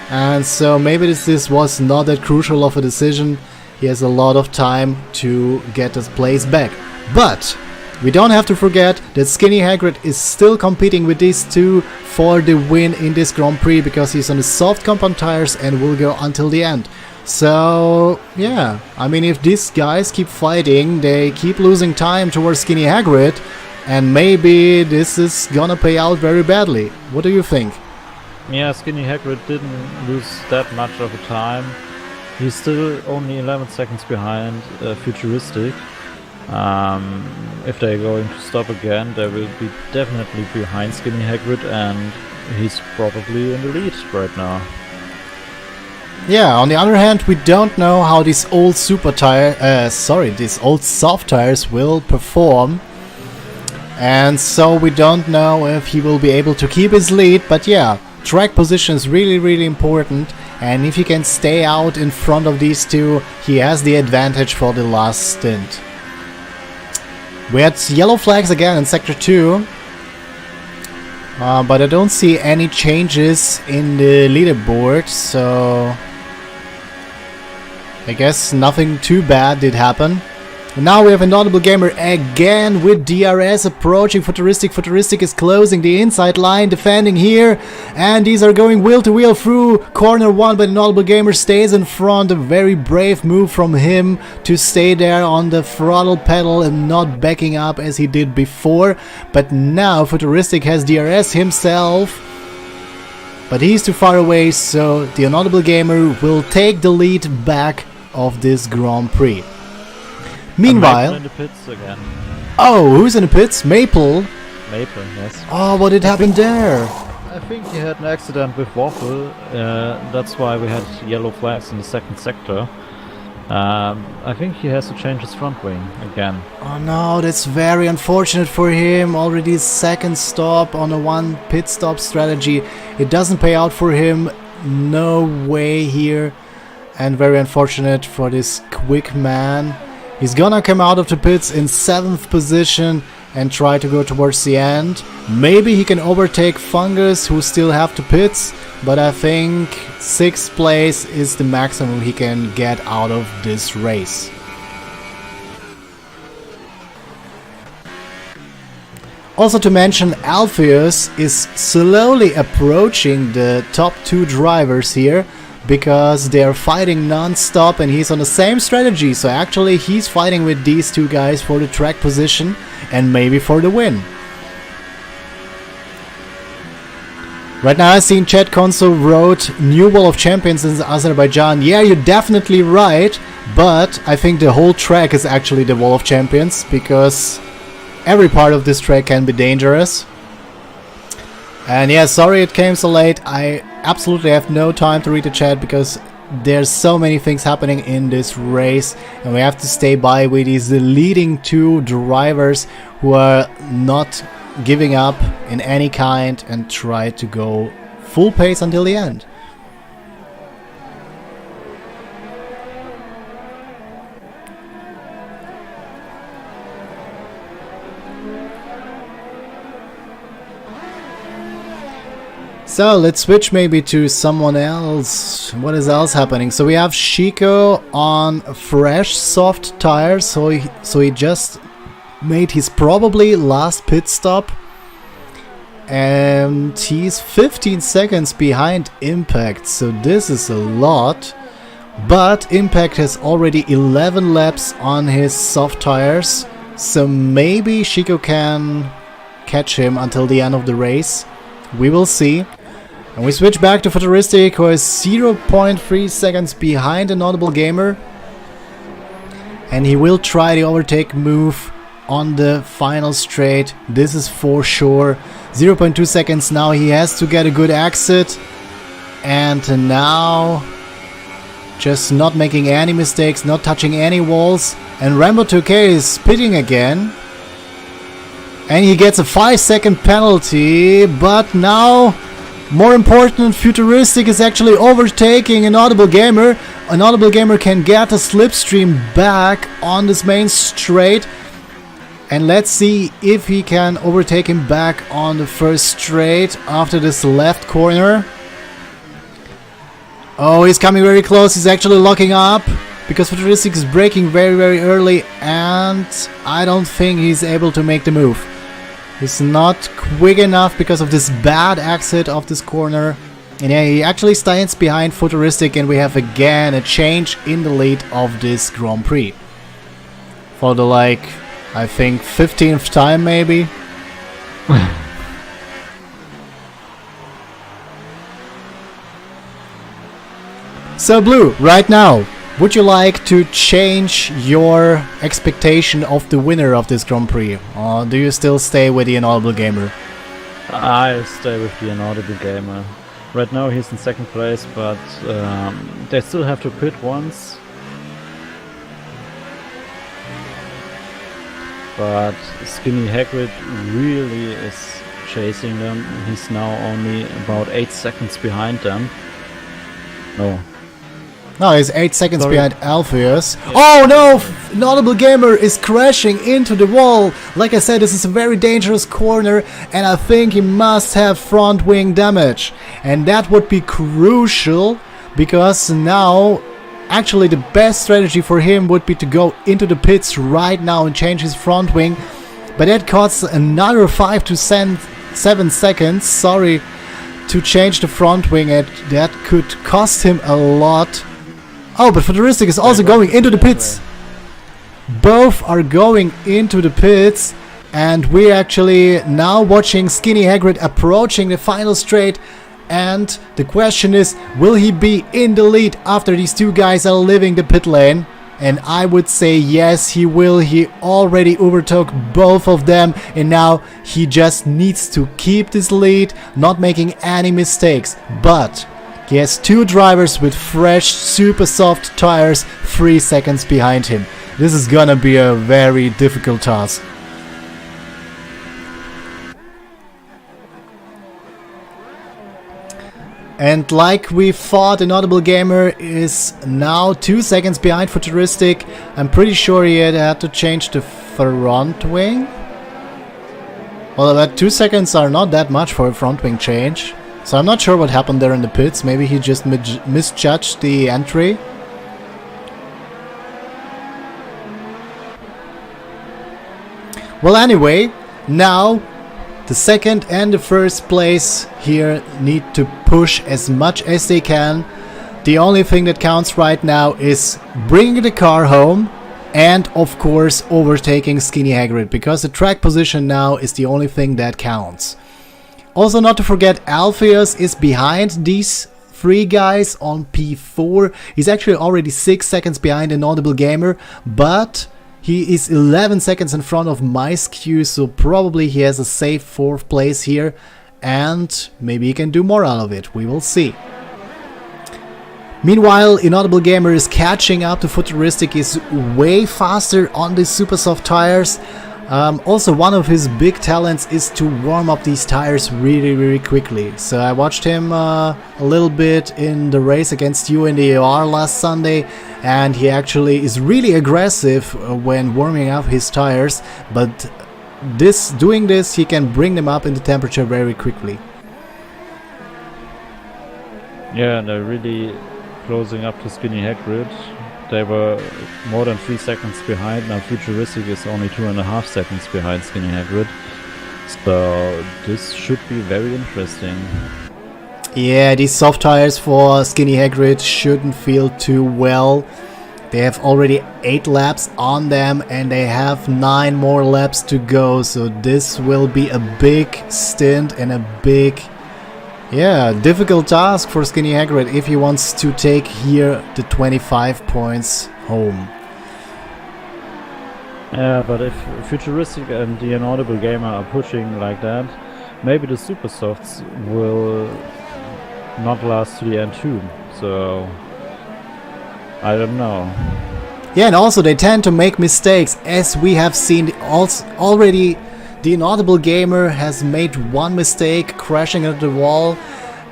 [SPEAKER 1] and so maybe this was not that crucial of a decision. He has a lot of time to get his place back. But we don't have to forget that Skinny Hagrid is still competing with these two for the win in this Grand Prix, because he's on the soft compound tires and will go until the end. So yeah, I mean, if these guys keep fighting, they keep losing time towards Skinny Hagrid, and maybe this is gonna pay out very badly. What do you think?
[SPEAKER 2] Yeah, Skinny Hagrid didn't lose that much of a time. He's still only 11 seconds behind Futuristic. If they're going to stop again, they will be definitely behind Skinny Hagrid, and he's probably in the lead right now.
[SPEAKER 1] Yeah, on the other hand, we don't know how these old these old soft tires will perform. And so we don't know if he will be able to keep his lead, but yeah, track position is really important. And if he can stay out in front of these two, he has the advantage for the last stint. We had yellow flags again in Sector 2. But I don't see any changes in the leaderboard, so I guess nothing too bad did happen. And now we have an Inaudible Gamer again with DRS approaching Futuristic. Futuristic is closing the inside line, defending here, and these are going wheel to wheel through corner 1, but Inaudible Gamer stays in front. A very brave move from him to stay there on the throttle pedal and not backing up as he did before. But now Futuristic has DRS himself, but he's too far away, so the Inaudible Gamer will take the lead back of this Grand Prix. Meanwhile,
[SPEAKER 2] in the pits again.
[SPEAKER 1] Oh, who's in the pits? Maple?
[SPEAKER 2] Maple, yes.
[SPEAKER 1] Oh, what did happen there?
[SPEAKER 2] I think he had an accident with Waffle. That's why we had yellow flags in the second sector. I think he has to change his front wing again.
[SPEAKER 1] Oh no, that's very unfortunate for him. Already second stop on a one pit stop strategy. It doesn't pay out for him. No way here. And very unfortunate for this quick man. He's gonna come out of the pits in 7th position and try to go towards the end. Maybe he can overtake Fungus, who still have the pits, but I think 6th place is the maximum he can get out of this race. Also to mention, Alpheus is slowly approaching the top 2 drivers here, because they're fighting non-stop and he's on the same strategy, so actually he's fighting with these two guys for the track position and maybe for the win. Right now I see in chat console wrote new wall of champions in Azerbaijan. Yeah, you're definitely right, but I think the whole track is actually the wall of champions, because every part of this track can be dangerous. And yeah, sorry it came so late. I absolutely have no time to read the chat because there's so many things happening in this race, and we have to stay by with these leading 2 drivers who are not giving up in any kind and try to go full pace until the end. So let's switch maybe to someone else. What is else happening? So we have Chico on fresh soft tires, so he just made his probably last pit stop, and he's 15 seconds behind Impact, so this is a lot. But Impact has already 11 laps on his soft tires, so maybe Chico can catch him until the end of the race. We will see. And we switch back to Futuristic, who is 0.3 seconds behind Inaudible Gamer. and he will try the overtake move on the final straight. This is for sure. 0.2 seconds now. He has to get a good exit, and now just not making any mistakes, not touching any walls. And Rambo 2K is pitting again, and he gets a 5-second penalty. But now, more important, Futuristic is actually overtaking Inaudible Gamer. Inaudible Gamer can get a slipstream back on this main straight. And let's see if he can overtake him back on the first straight after this left corner. Oh, he's coming very close. He's actually locking up because Futuristic is braking very, very early, and I don't think he's able to make the move. He's not quick enough because of this bad exit of this corner. And yeah, he actually stands behind Futuristic, and we have again a change in the lead of this Grand Prix. For the, like, I think 15th time maybe. So Blue, right now, would you like to change your expectation of the winner of this Grand Prix? Or do you still stay with the Inaudible Gamer?
[SPEAKER 2] I stay with the Inaudible Gamer. Right now he's in second place, but they still have to pit once. But Skinny Hagrid really is chasing them. He's now only about 8 seconds behind them.
[SPEAKER 1] No, he's 8 seconds
[SPEAKER 2] Sorry.
[SPEAKER 1] behind Alpheus. Yeah. Oh no! Inaudible Gamer is crashing into the wall. Like I said, this is a very dangerous corner, and I think he must have front wing damage. And that would be crucial, because now actually the best strategy for him would be to go into the pits right now and change his front wing. But that costs another 5 to 7 seconds, sorry, to change the front wing, and that could cost him a lot. Oh, but Futuristic is also going into the pits. Both are going into the pits, and we're actually now watching Skinny Hagrid approaching the final straight. And the question is, will he be in the lead after these two guys are leaving the pit lane? And I would say yes, he will. He already overtook both of them, and now he just needs to keep this lead, not making any mistakes. But he has two drivers with fresh, super soft tires 3 seconds behind him. This is gonna be a very difficult task. And like we thought, Inaudible Gamer is now 2 seconds behind Futuristic. I'm pretty sure he had to change the front wing. Well, that 2 seconds are not that much for a front wing change. So I'm not sure what happened there in the pits. Maybe he just misjudged the entry. Well, anyway, now the second and the first place here need to push as much as they can. The only thing that counts right now is bringing the car home and, of course, overtaking Skinny Hagrid, because the track position now is the only thing that counts. Also, not to forget, Alpheus is behind these three guys on P4. He's actually already 6 seconds behind Inaudible Gamer, but he is 11 seconds in front of MiceQ, so probably he has a safe 4th place here, and maybe he can do more out of it. We will see. Meanwhile, Inaudible Gamer is catching up to Futuristic, is way faster on these super soft tires. Also, one of his big talents is to warm up these tires really quickly. So I watched him a little bit in the race against you in the AR last Sunday, and he actually is really aggressive when warming up his tires, but doing this he can bring them up in the temperature very quickly.
[SPEAKER 2] Yeah, they're really closing up to Skinny Hagrid. They were more than 3 seconds behind. Now Futuristic is only 2.5 seconds behind Skinny Hagrid. So this should be very interesting.
[SPEAKER 1] Yeah, these soft tires for Skinny Hagrid shouldn't feel too well. They have already 8 laps on them, and they have 9 more laps to go. So this will be a big stint and a big, difficult task for Skinny Hagrid if he wants to take here the 25 points home.
[SPEAKER 2] Yeah, but if Futuristic and the Inaudible Gamer are pushing like that, maybe the Super Softs will not last to the end too. So I don't know.
[SPEAKER 1] Yeah, and also they tend to make mistakes, as we have seen already. The Inaudible Gamer has made one mistake, crashing into the wall,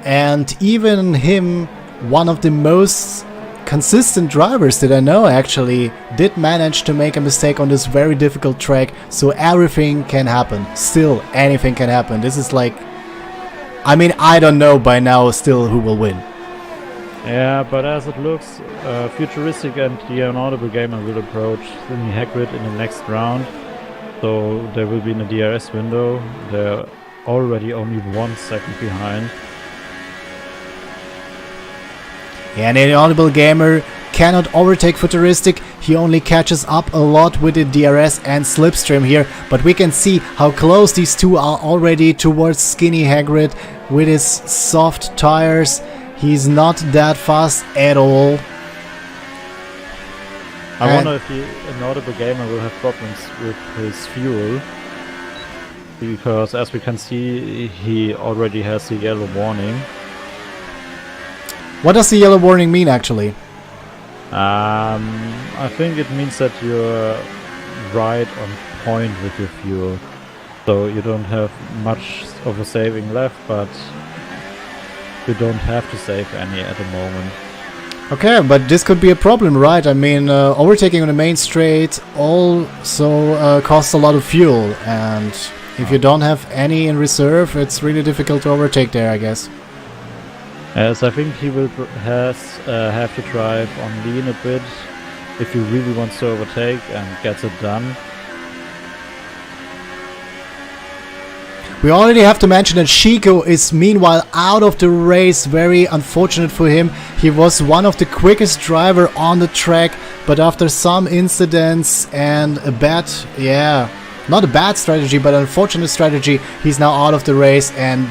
[SPEAKER 1] and even him, one of the most consistent drivers that I know actually, did manage to make a mistake on this very difficult track. So everything can happen. Still, anything can happen. This is like, I mean, I don't know by now still who will win.
[SPEAKER 2] Yeah, but as it looks, Futuristic and the Inaudible Gamer will approach Skinny Hagrid in the next round. So they will be in the DRS window. They're already only 1 second behind.
[SPEAKER 1] Yeah, and the Inaudible Gamer cannot overtake Futuristic. He only catches up a lot with the DRS and Slipstream here. But we can see how close these two are already towards Skinny Hagrid with his soft tires. He's not that fast at all.
[SPEAKER 2] I wonder if the Inaudible Gamer will have problems with his fuel. Because as we can see, he already has the yellow warning.
[SPEAKER 1] What does the yellow warning mean actually?
[SPEAKER 2] I think it means that you're right on point with your fuel. So you don't have much of a saving left, but you don't have to save any at the moment.
[SPEAKER 1] Okay, but this could be a problem, right? I mean, overtaking on the main straight also costs a lot of fuel, and if you don't have any in reserve, it's really difficult to overtake there, I guess.
[SPEAKER 2] Yes, I think he will have to drive on lean a bit if he really wants to overtake and gets it done.
[SPEAKER 1] We already have to mention that Chico is meanwhile out of the race. Very unfortunate for him. He was one of the quickest driver on the track, but after some incidents and a bad, not a bad strategy, but an unfortunate strategy, he's now out of the race and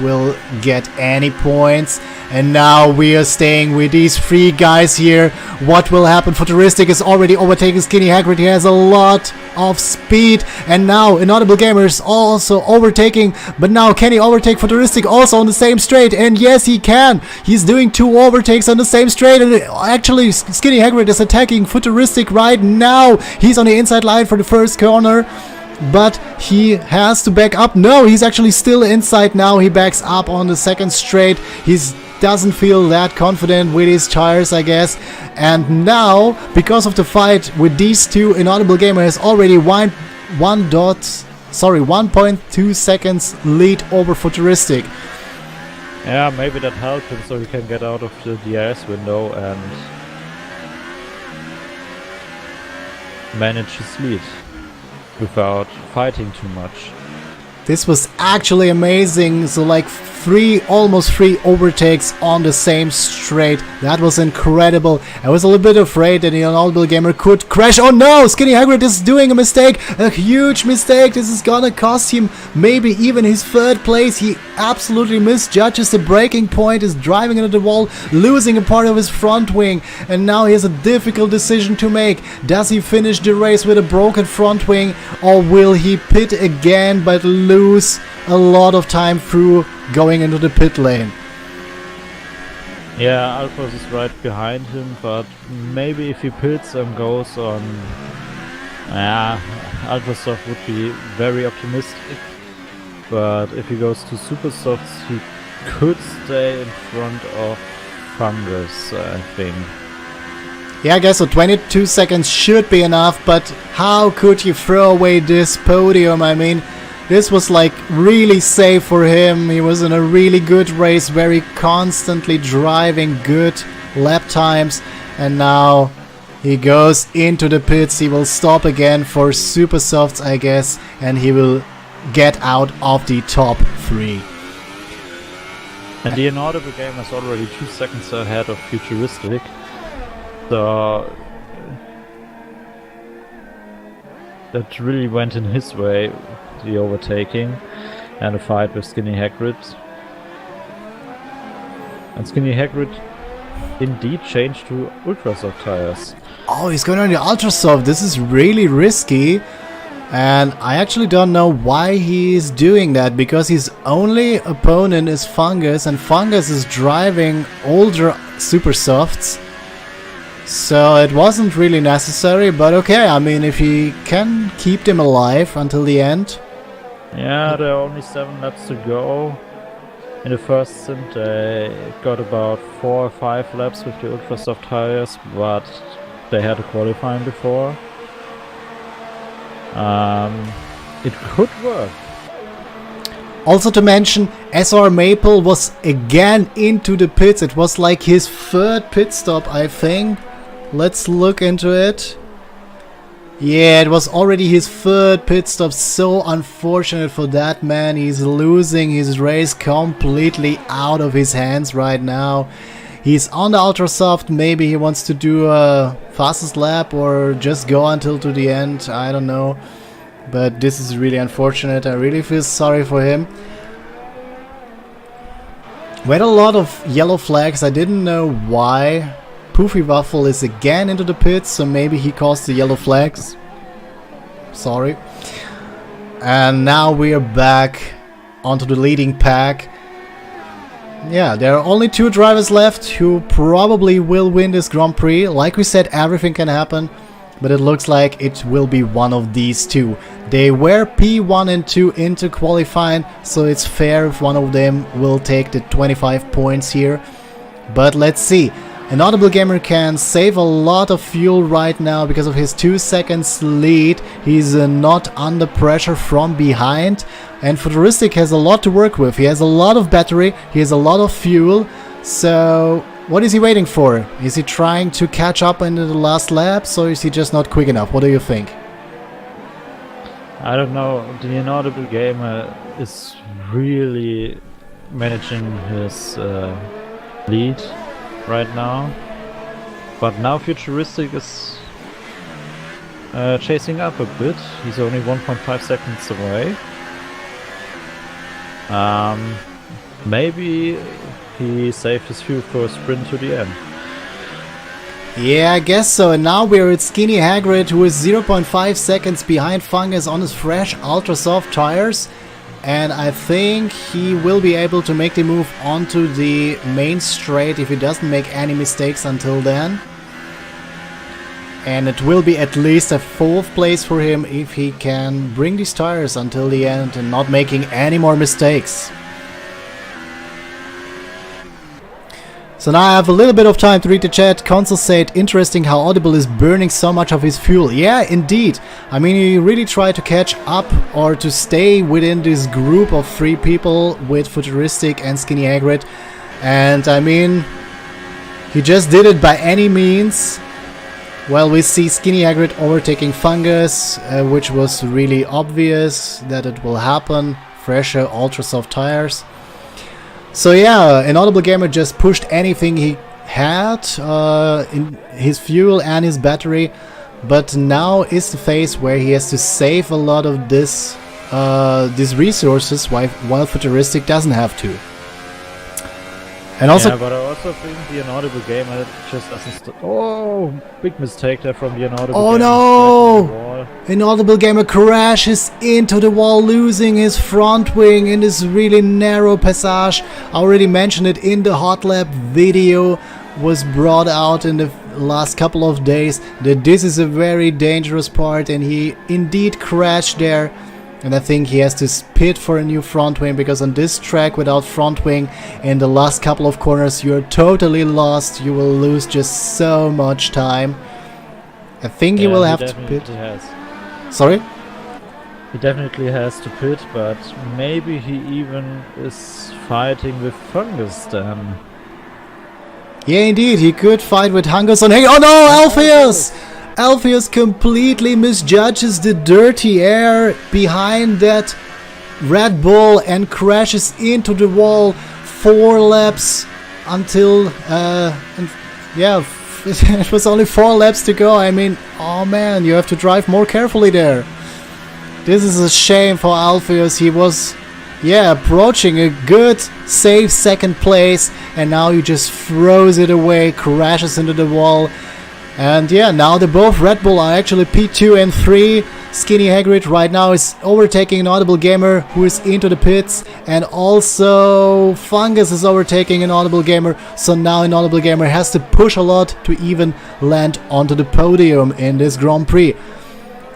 [SPEAKER 1] will get any points. And now we are staying with these three guys here. What will happen? Futuristic is already overtaking Skinny Hagrid. He has a lot of speed. And now Inaudible Gamer is also overtaking. But now can he overtake Futuristic also on the same straight? And yes, he can. He's doing 2 overtakes on the same straight. And actually, Skinny Hagrid is attacking Futuristic right now. He's on the inside line for the first corner. But he has to back up. No, he's actually still inside now. He backs up on the second straight. He doesn't feel that confident with his tires, I guess. And now, because of the fight with these two, Inaudible Gamer has already 1.2 seconds lead over Futuristic.
[SPEAKER 2] Yeah, maybe that helped him so he can get out of the DRS window and manage his lead without fighting too much.
[SPEAKER 1] This was actually amazing. So like almost three overtakes on the same straight. That was incredible. I was a little bit afraid that the Inaudible Gamer could crash. Oh no, Skinny Hagrid is doing a mistake, a huge mistake. This is gonna cost him maybe even his 3rd place. He absolutely misjudges the braking point, is driving into the wall, losing a part of his front wing, and now he has a difficult decision to make. Does he finish the race with a broken front wing, or will he pit again but lose a lot of time through going into the pit lane?
[SPEAKER 2] Yeah, Alphas is right behind him, but maybe if he pits and goes on, Alphasoft would be very optimistic. But if he goes to Super Softs, he could stay in front of Fungus, I think.
[SPEAKER 1] Yeah, I guess so. 22 seconds should be enough, but how could you throw away this podium? I mean, this was like really safe for him. He was in a really good race, very constantly driving good lap times, and now he goes into the pits. He will stop again for Super Softs, I guess, and he will get out of the top 3.
[SPEAKER 2] And the Inaudible Gamer is already 2 seconds ahead of Futuristic. So that really went in his way, the overtaking and the fight with Skinny Hagrid. And Skinny Hagrid indeed change to ultra soft tires.
[SPEAKER 1] Oh, he's going on the ultra soft. This is really risky. And I actually don't know why he's doing that, because his only opponent is Fungus, and Fungus is driving older super softs. So it wasn't really necessary, but okay, I mean, if he can keep them alive until the end.
[SPEAKER 2] Yeah, there are only 7 laps to go. In the first stint, they got about 4 or 5 laps with the ultra soft tires, but they had a qualifying before. It could work.
[SPEAKER 1] Also to mention, SR Maple was again into the pits. It was like his 3rd pit stop, I think. Let's look into it. Yeah, it was already his 3rd pit stop. So unfortunate for that man. He's losing his race completely out of his hands right now. He's on the ultra soft. Maybe he wants to do a fastest lap or just go until to the end. I don't know. But this is really unfortunate. I really feel sorry for him. We had a lot of yellow flags. I didn't know why. Poofy Waffle is again into the pits, so maybe he caused the yellow flags. Sorry. And now we are back onto the leading pack. Yeah, there are only 2 drivers left who probably will win this Grand Prix. Like we said, everything can happen, but it looks like it will be one of these 2. They were P1 and 2 into qualifying, so it's fair if one of them will take the 25 points here. But let's see. An Audible Gamer can save a lot of fuel right now because of his 2 seconds lead. He's not under pressure from behind. And Futuristic has a lot to work with. He has a lot of battery, he has a lot of fuel. So what is he waiting for? Is he trying to catch up into the last laps, or is he just not quick enough? What do you think?
[SPEAKER 2] I don't know. The Inaudible Gamer is really managing his lead right now. But now Futuristic is chasing up a bit. He's only 1.5 seconds away. Maybe he saved his fuel for a sprint to the end.
[SPEAKER 1] Yeah, I guess so. And now we're at Skinny Hagrid, who is 0.5 seconds behind Fungus on his fresh ultra soft tires. And I think he will be able to make the move onto the main straight if he doesn't make any mistakes until then. And it will be at least a 4th place for him if he can bring these tires until the end and not making any more mistakes. So now I have a little bit of time to read the chat. Console said, interesting how Audible is burning so much of his fuel. Yeah, indeed. I mean, he really tried to catch up or to stay within this group of 3 people with Futuristic and Skinny Hagrid. And I mean, he just did it by any means. Well, we see Skinny Hagrid overtaking Fungus, which was really obvious that it will happen. Fresher, ultra soft tires. So yeah, an Audible Gamer just pushed anything he had in his fuel and his battery, but now is the phase where he has to save a lot of these resources while Futuristic doesn't have to. And also,
[SPEAKER 2] yeah, but I also think the Inaudible Gamer just doesn't. Oh, big mistake there from the Inaudible Gamer.
[SPEAKER 1] oh no! Inaudible Gamer crashes into the wall, losing his front wing in this really narrow passage. I already mentioned it in the hot lap video, was brought out in the last couple of days, that this is a very dangerous part, and he indeed crashed there. And I think he has to pit for a new front wing, because on this track without front wing in the last couple of corners you're totally lost. You will lose just so much time. I think he will have to pit.
[SPEAKER 2] Has.
[SPEAKER 1] Sorry?
[SPEAKER 2] He definitely has to pit, but maybe he even is fighting with Fungus then.
[SPEAKER 1] Yeah, indeed, he could fight with Hungus on. Hey, oh no, Alpheus! Alpheus completely misjudges the dirty air behind that Red Bull and crashes into the wall. 4 laps until yeah, it was only 4 laps to go. I mean, oh man, you have to drive more carefully there. This is a shame for Alpheus. He was Yeah, approaching a good, safe second place, and now he just throws it away, crashes into the wall. And yeah, now they both Red Bull are actually P2 and 3. Skinny Hagrid right now is overtaking Inaudible Gamer, who is into the pits, and also Fungus is overtaking Inaudible Gamer, so now Inaudible Gamer has to push a lot to even land onto the podium in this Grand Prix.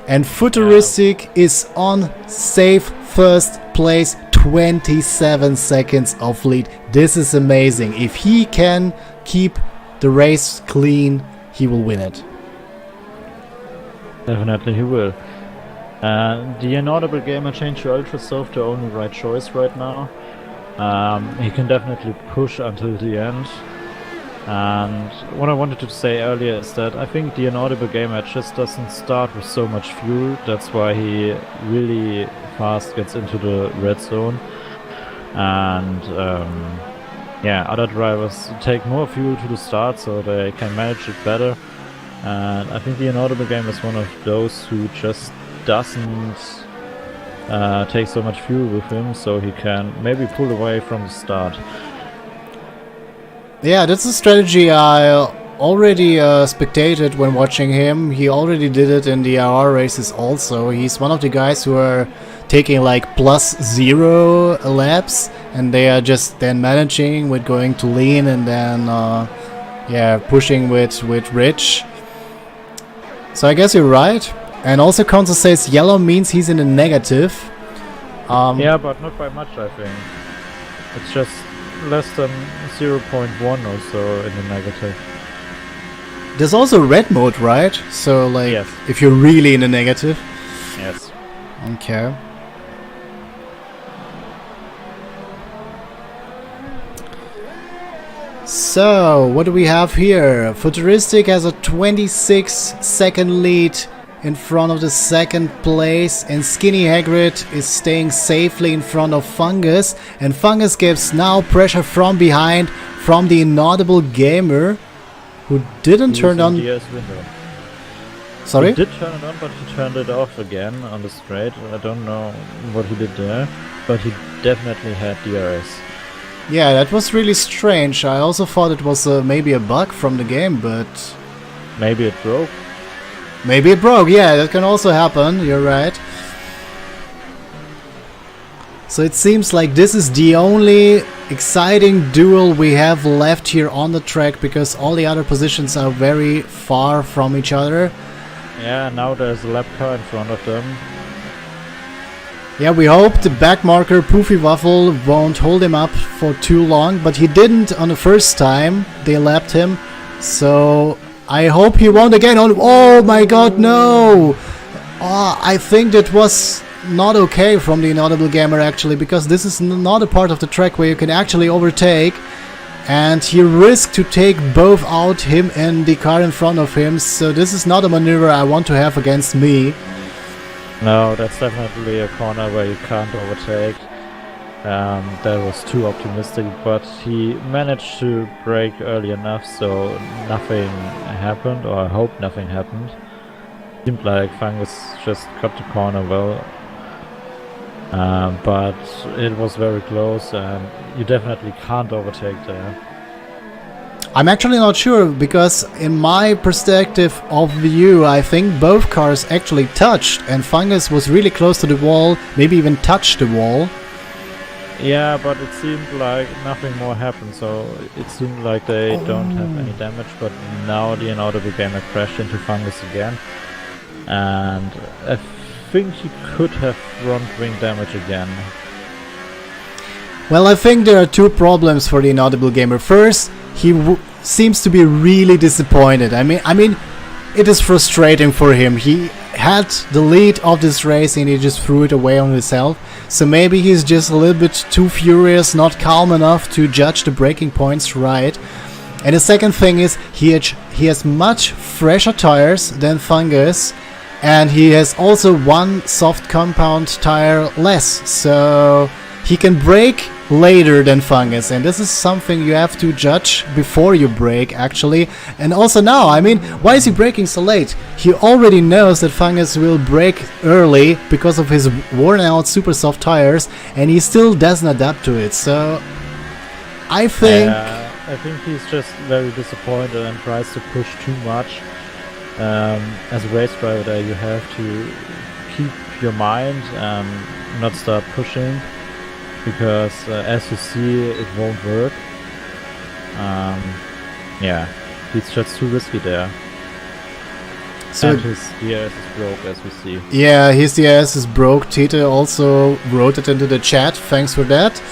[SPEAKER 1] And Futuristic is on safe first place, 27 seconds of lead. This is amazing. If he can keep the race clean, he will win it.
[SPEAKER 2] Definitely he will. The Inaudible Gamer changed to Ultra Soft, the only right choice right now. He can definitely push until the end. And what I wanted to say earlier is that I think the Inaudible Gamer just doesn't start with so much fuel. That's why he really fast gets into the red zone. And yeah, other drivers take more fuel to the start, so they can manage it better. And I think the Inaudible Gamer is one of those who just doesn't take so much fuel with him, so he can maybe pull away from the start.
[SPEAKER 1] Yeah, that's a strategy I already spectated when watching him. He already did it in the RR races also. He's one of the guys who are taking like +0 laps, and they are just then managing with going to lean and then yeah, pushing with Rich. So I guess you're right. And also Conso says yellow means he's in the negative.
[SPEAKER 2] Yeah, but not by much, I think. It's just less than 0.1 or so in the negative.
[SPEAKER 1] There's also red mode, right? So like,
[SPEAKER 2] yes,
[SPEAKER 1] if you're really in the negative.
[SPEAKER 2] Yes.
[SPEAKER 1] Okay. So, what do we have here? Futuristic has a 26-second lead in front of the second place, and Skinny Hagrid is staying safely in front of Fungus, and Fungus gives now pressure from behind from the Inaudible Gamer, who didn't turn on...
[SPEAKER 2] DS window.
[SPEAKER 1] Sorry?
[SPEAKER 2] He did turn it on, but he turned it off again on the straight. I don't know what he did there, but he definitely had DRS.
[SPEAKER 1] Yeah, that was really strange. I also thought it was maybe a bug from the game, but...
[SPEAKER 2] Maybe it broke.
[SPEAKER 1] Maybe it broke, yeah, that can also happen, you're right. So it seems like this is the only exciting duel we have left here on the track, because all the other positions are very far from each other.
[SPEAKER 2] Yeah, now there's a lap car in front of them.
[SPEAKER 1] Yeah, we hope the backmarker Poofy Waffle won't hold him up for too long, but he didn't on the first time they lapped him, so I hope he won't again. Oh my god, no! Oh, I think that was not okay from the Inaudible Gamer actually, because this is not a part of the track where you can actually overtake, and he risked to take both out, him and the car in front of him, so this is not a maneuver I want to have against me.
[SPEAKER 2] No, that's definitely a corner where you can't overtake. That was too optimistic, but he managed to brake early enough, so nothing happened, or I hope nothing happened. Seemed like Fungus just cut the corner well, but it was very close, and you definitely can't overtake there.
[SPEAKER 1] I'm actually not sure, because in my perspective of view, I think both cars actually touched, and Fungus was really close to the wall, maybe even touched the wall.
[SPEAKER 2] Yeah, but it seemed like nothing more happened, so it seemed like they don't have any damage, but now the Inaudible Gamer crashed into Fungus again, and I think he could have front wing damage again.
[SPEAKER 1] Well, I think there are two problems for the Inaudible Gamer. First, he seems to be really disappointed. I mean, it is frustrating for him. He had the lead of this race and he just threw it away on himself. So maybe he's just a little bit too furious, not calm enough to judge the braking points right. And the second thing is he has much fresher tires than Fungus, and he has also one soft compound tire less. So he can brake later than Fungus, and this is something you have to judge before you brake, actually. And also now, I mean, why is he braking so late? He already knows that Fungus will brake early because of his worn out super soft tires, and he still doesn't adapt to it. So I think
[SPEAKER 2] he's just very disappointed and tries to push too much. As a race driver there, you have to keep your mind and not start pushing, because as you see, it won't work. Yeah, it's just too risky there. So and his DRS is broke, as we see.
[SPEAKER 1] Yeah, his DRS is broke. Tite also wrote it into the chat. Thanks for that.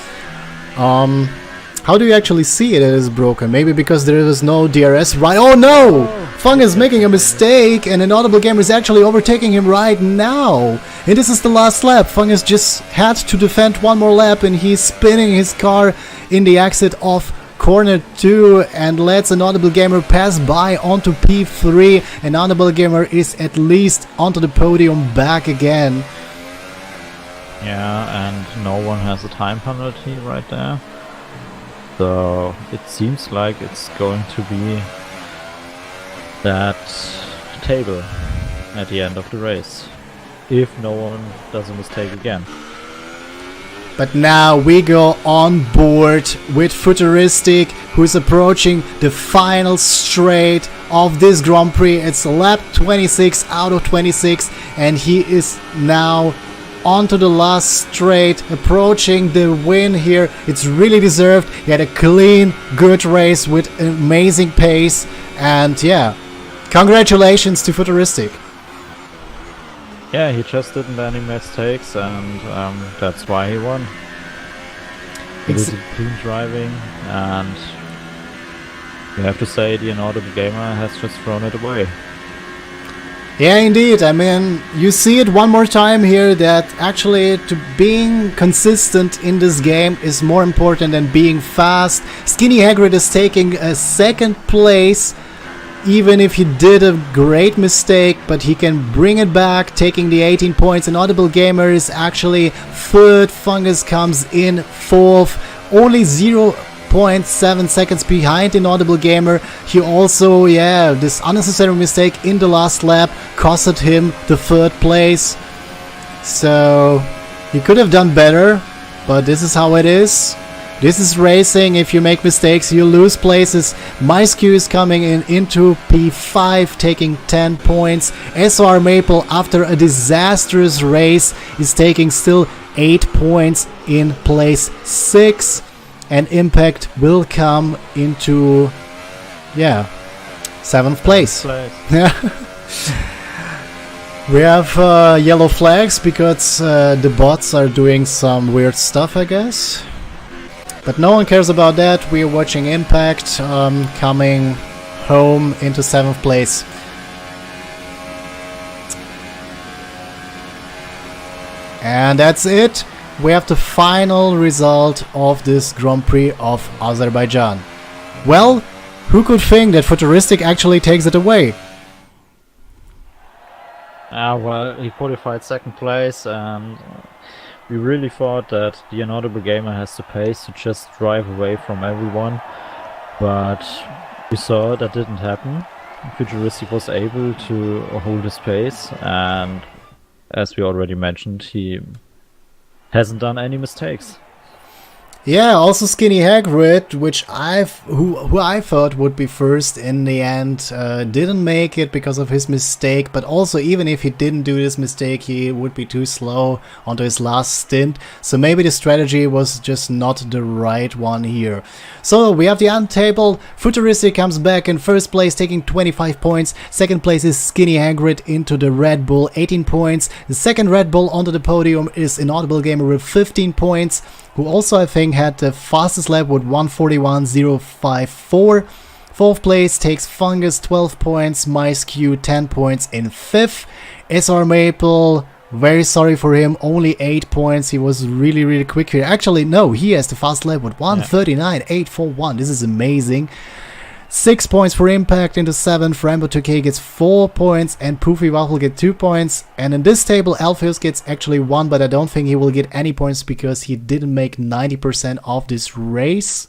[SPEAKER 1] How do you actually see it is broken? Maybe because there is no DRS right. Oh no! Fungus is making a mistake, and an Audible Gamer is actually overtaking him right now. And this is the last lap. Fungus just had to defend one more lap, and he's spinning his car in the exit of corner 2 and lets an Audible Gamer pass by onto P3. An Audible Gamer is at least onto the podium back again.
[SPEAKER 2] Yeah, and no one has a time penalty right there. So it seems like it's going to be that table at the end of the race, if no one does a mistake again.
[SPEAKER 1] But now we go on board with Futuristic, who's approaching the final straight of this Grand Prix. It's lap 26 out of 26, and he is now onto the last straight, approaching the win here. It's really deserved. He had a clean, good race with amazing pace, and yeah, congratulations to Futuristic.
[SPEAKER 2] Yeah, he just didn't do any mistakes, and that's why he won. It was clean driving, and you have to say the Inaudible Gamer has just thrown it away.
[SPEAKER 1] Yeah, indeed. I mean, you see it one more time here that actually to being consistent in this game is more important than being fast. Skinny Hagrid is taking a second place, even if he did a great mistake, but he can bring it back, taking the 18 points. An Audible Gamer is actually third. Fungus comes in fourth, only 0.7 seconds behind Inaudible Gamer. He also, this unnecessary mistake in the last lap costed him the third place. So he could have done better, but this is how it is. This is racing. If you make mistakes, you lose places. MySkew is coming in into P5, taking 10 points. SR Maple, after a disastrous race, is taking still 8 points in place 6. And Impact will come into, 7th place. We have yellow flags because the bots are doing some weird stuff, I guess. But no one cares about that. We are watching Impact coming home into 7th place. And that's it. We have the final result of this Grand Prix of Azerbaijan. Well, who could think that Futuristic actually takes it away?
[SPEAKER 2] Well, he qualified second place, and we really thought that the Inaudible Gamer has the pace to just drive away from everyone, but we saw that didn't happen. Futuristic was able to hold his pace, and as we already mentioned, he hasn't done any mistakes.
[SPEAKER 1] Yeah, also Skinny Hagrid, which who I thought would be first in the end, didn't make it because of his mistake, but also even if he didn't do this mistake, he would be too slow onto his last stint, so maybe the strategy was just not the right one here. So we have the end table. Futuristic comes back in first place, taking 25 points. Second place is Skinny Hagrid into the Red Bull, 18 points. The second Red Bull onto the podium is Inaudible Gamer with 15 points, who also, I think, had the fastest lap with 1:41.054. Fourth place takes Fungus, 12 points. MySkew, 10 points in fifth. SR Maple, very sorry for him, only 8 points. He was really, really quick here. Actually, no, he has the fast lap with 1:39.841. This is amazing. 6 points for Impact into 7th. Rambo2K gets 4 points and Poofy Waffle get 2 points. And in this table, Alpheus gets actually 1, but I don't think he will get any points because he didn't make 90% of this race.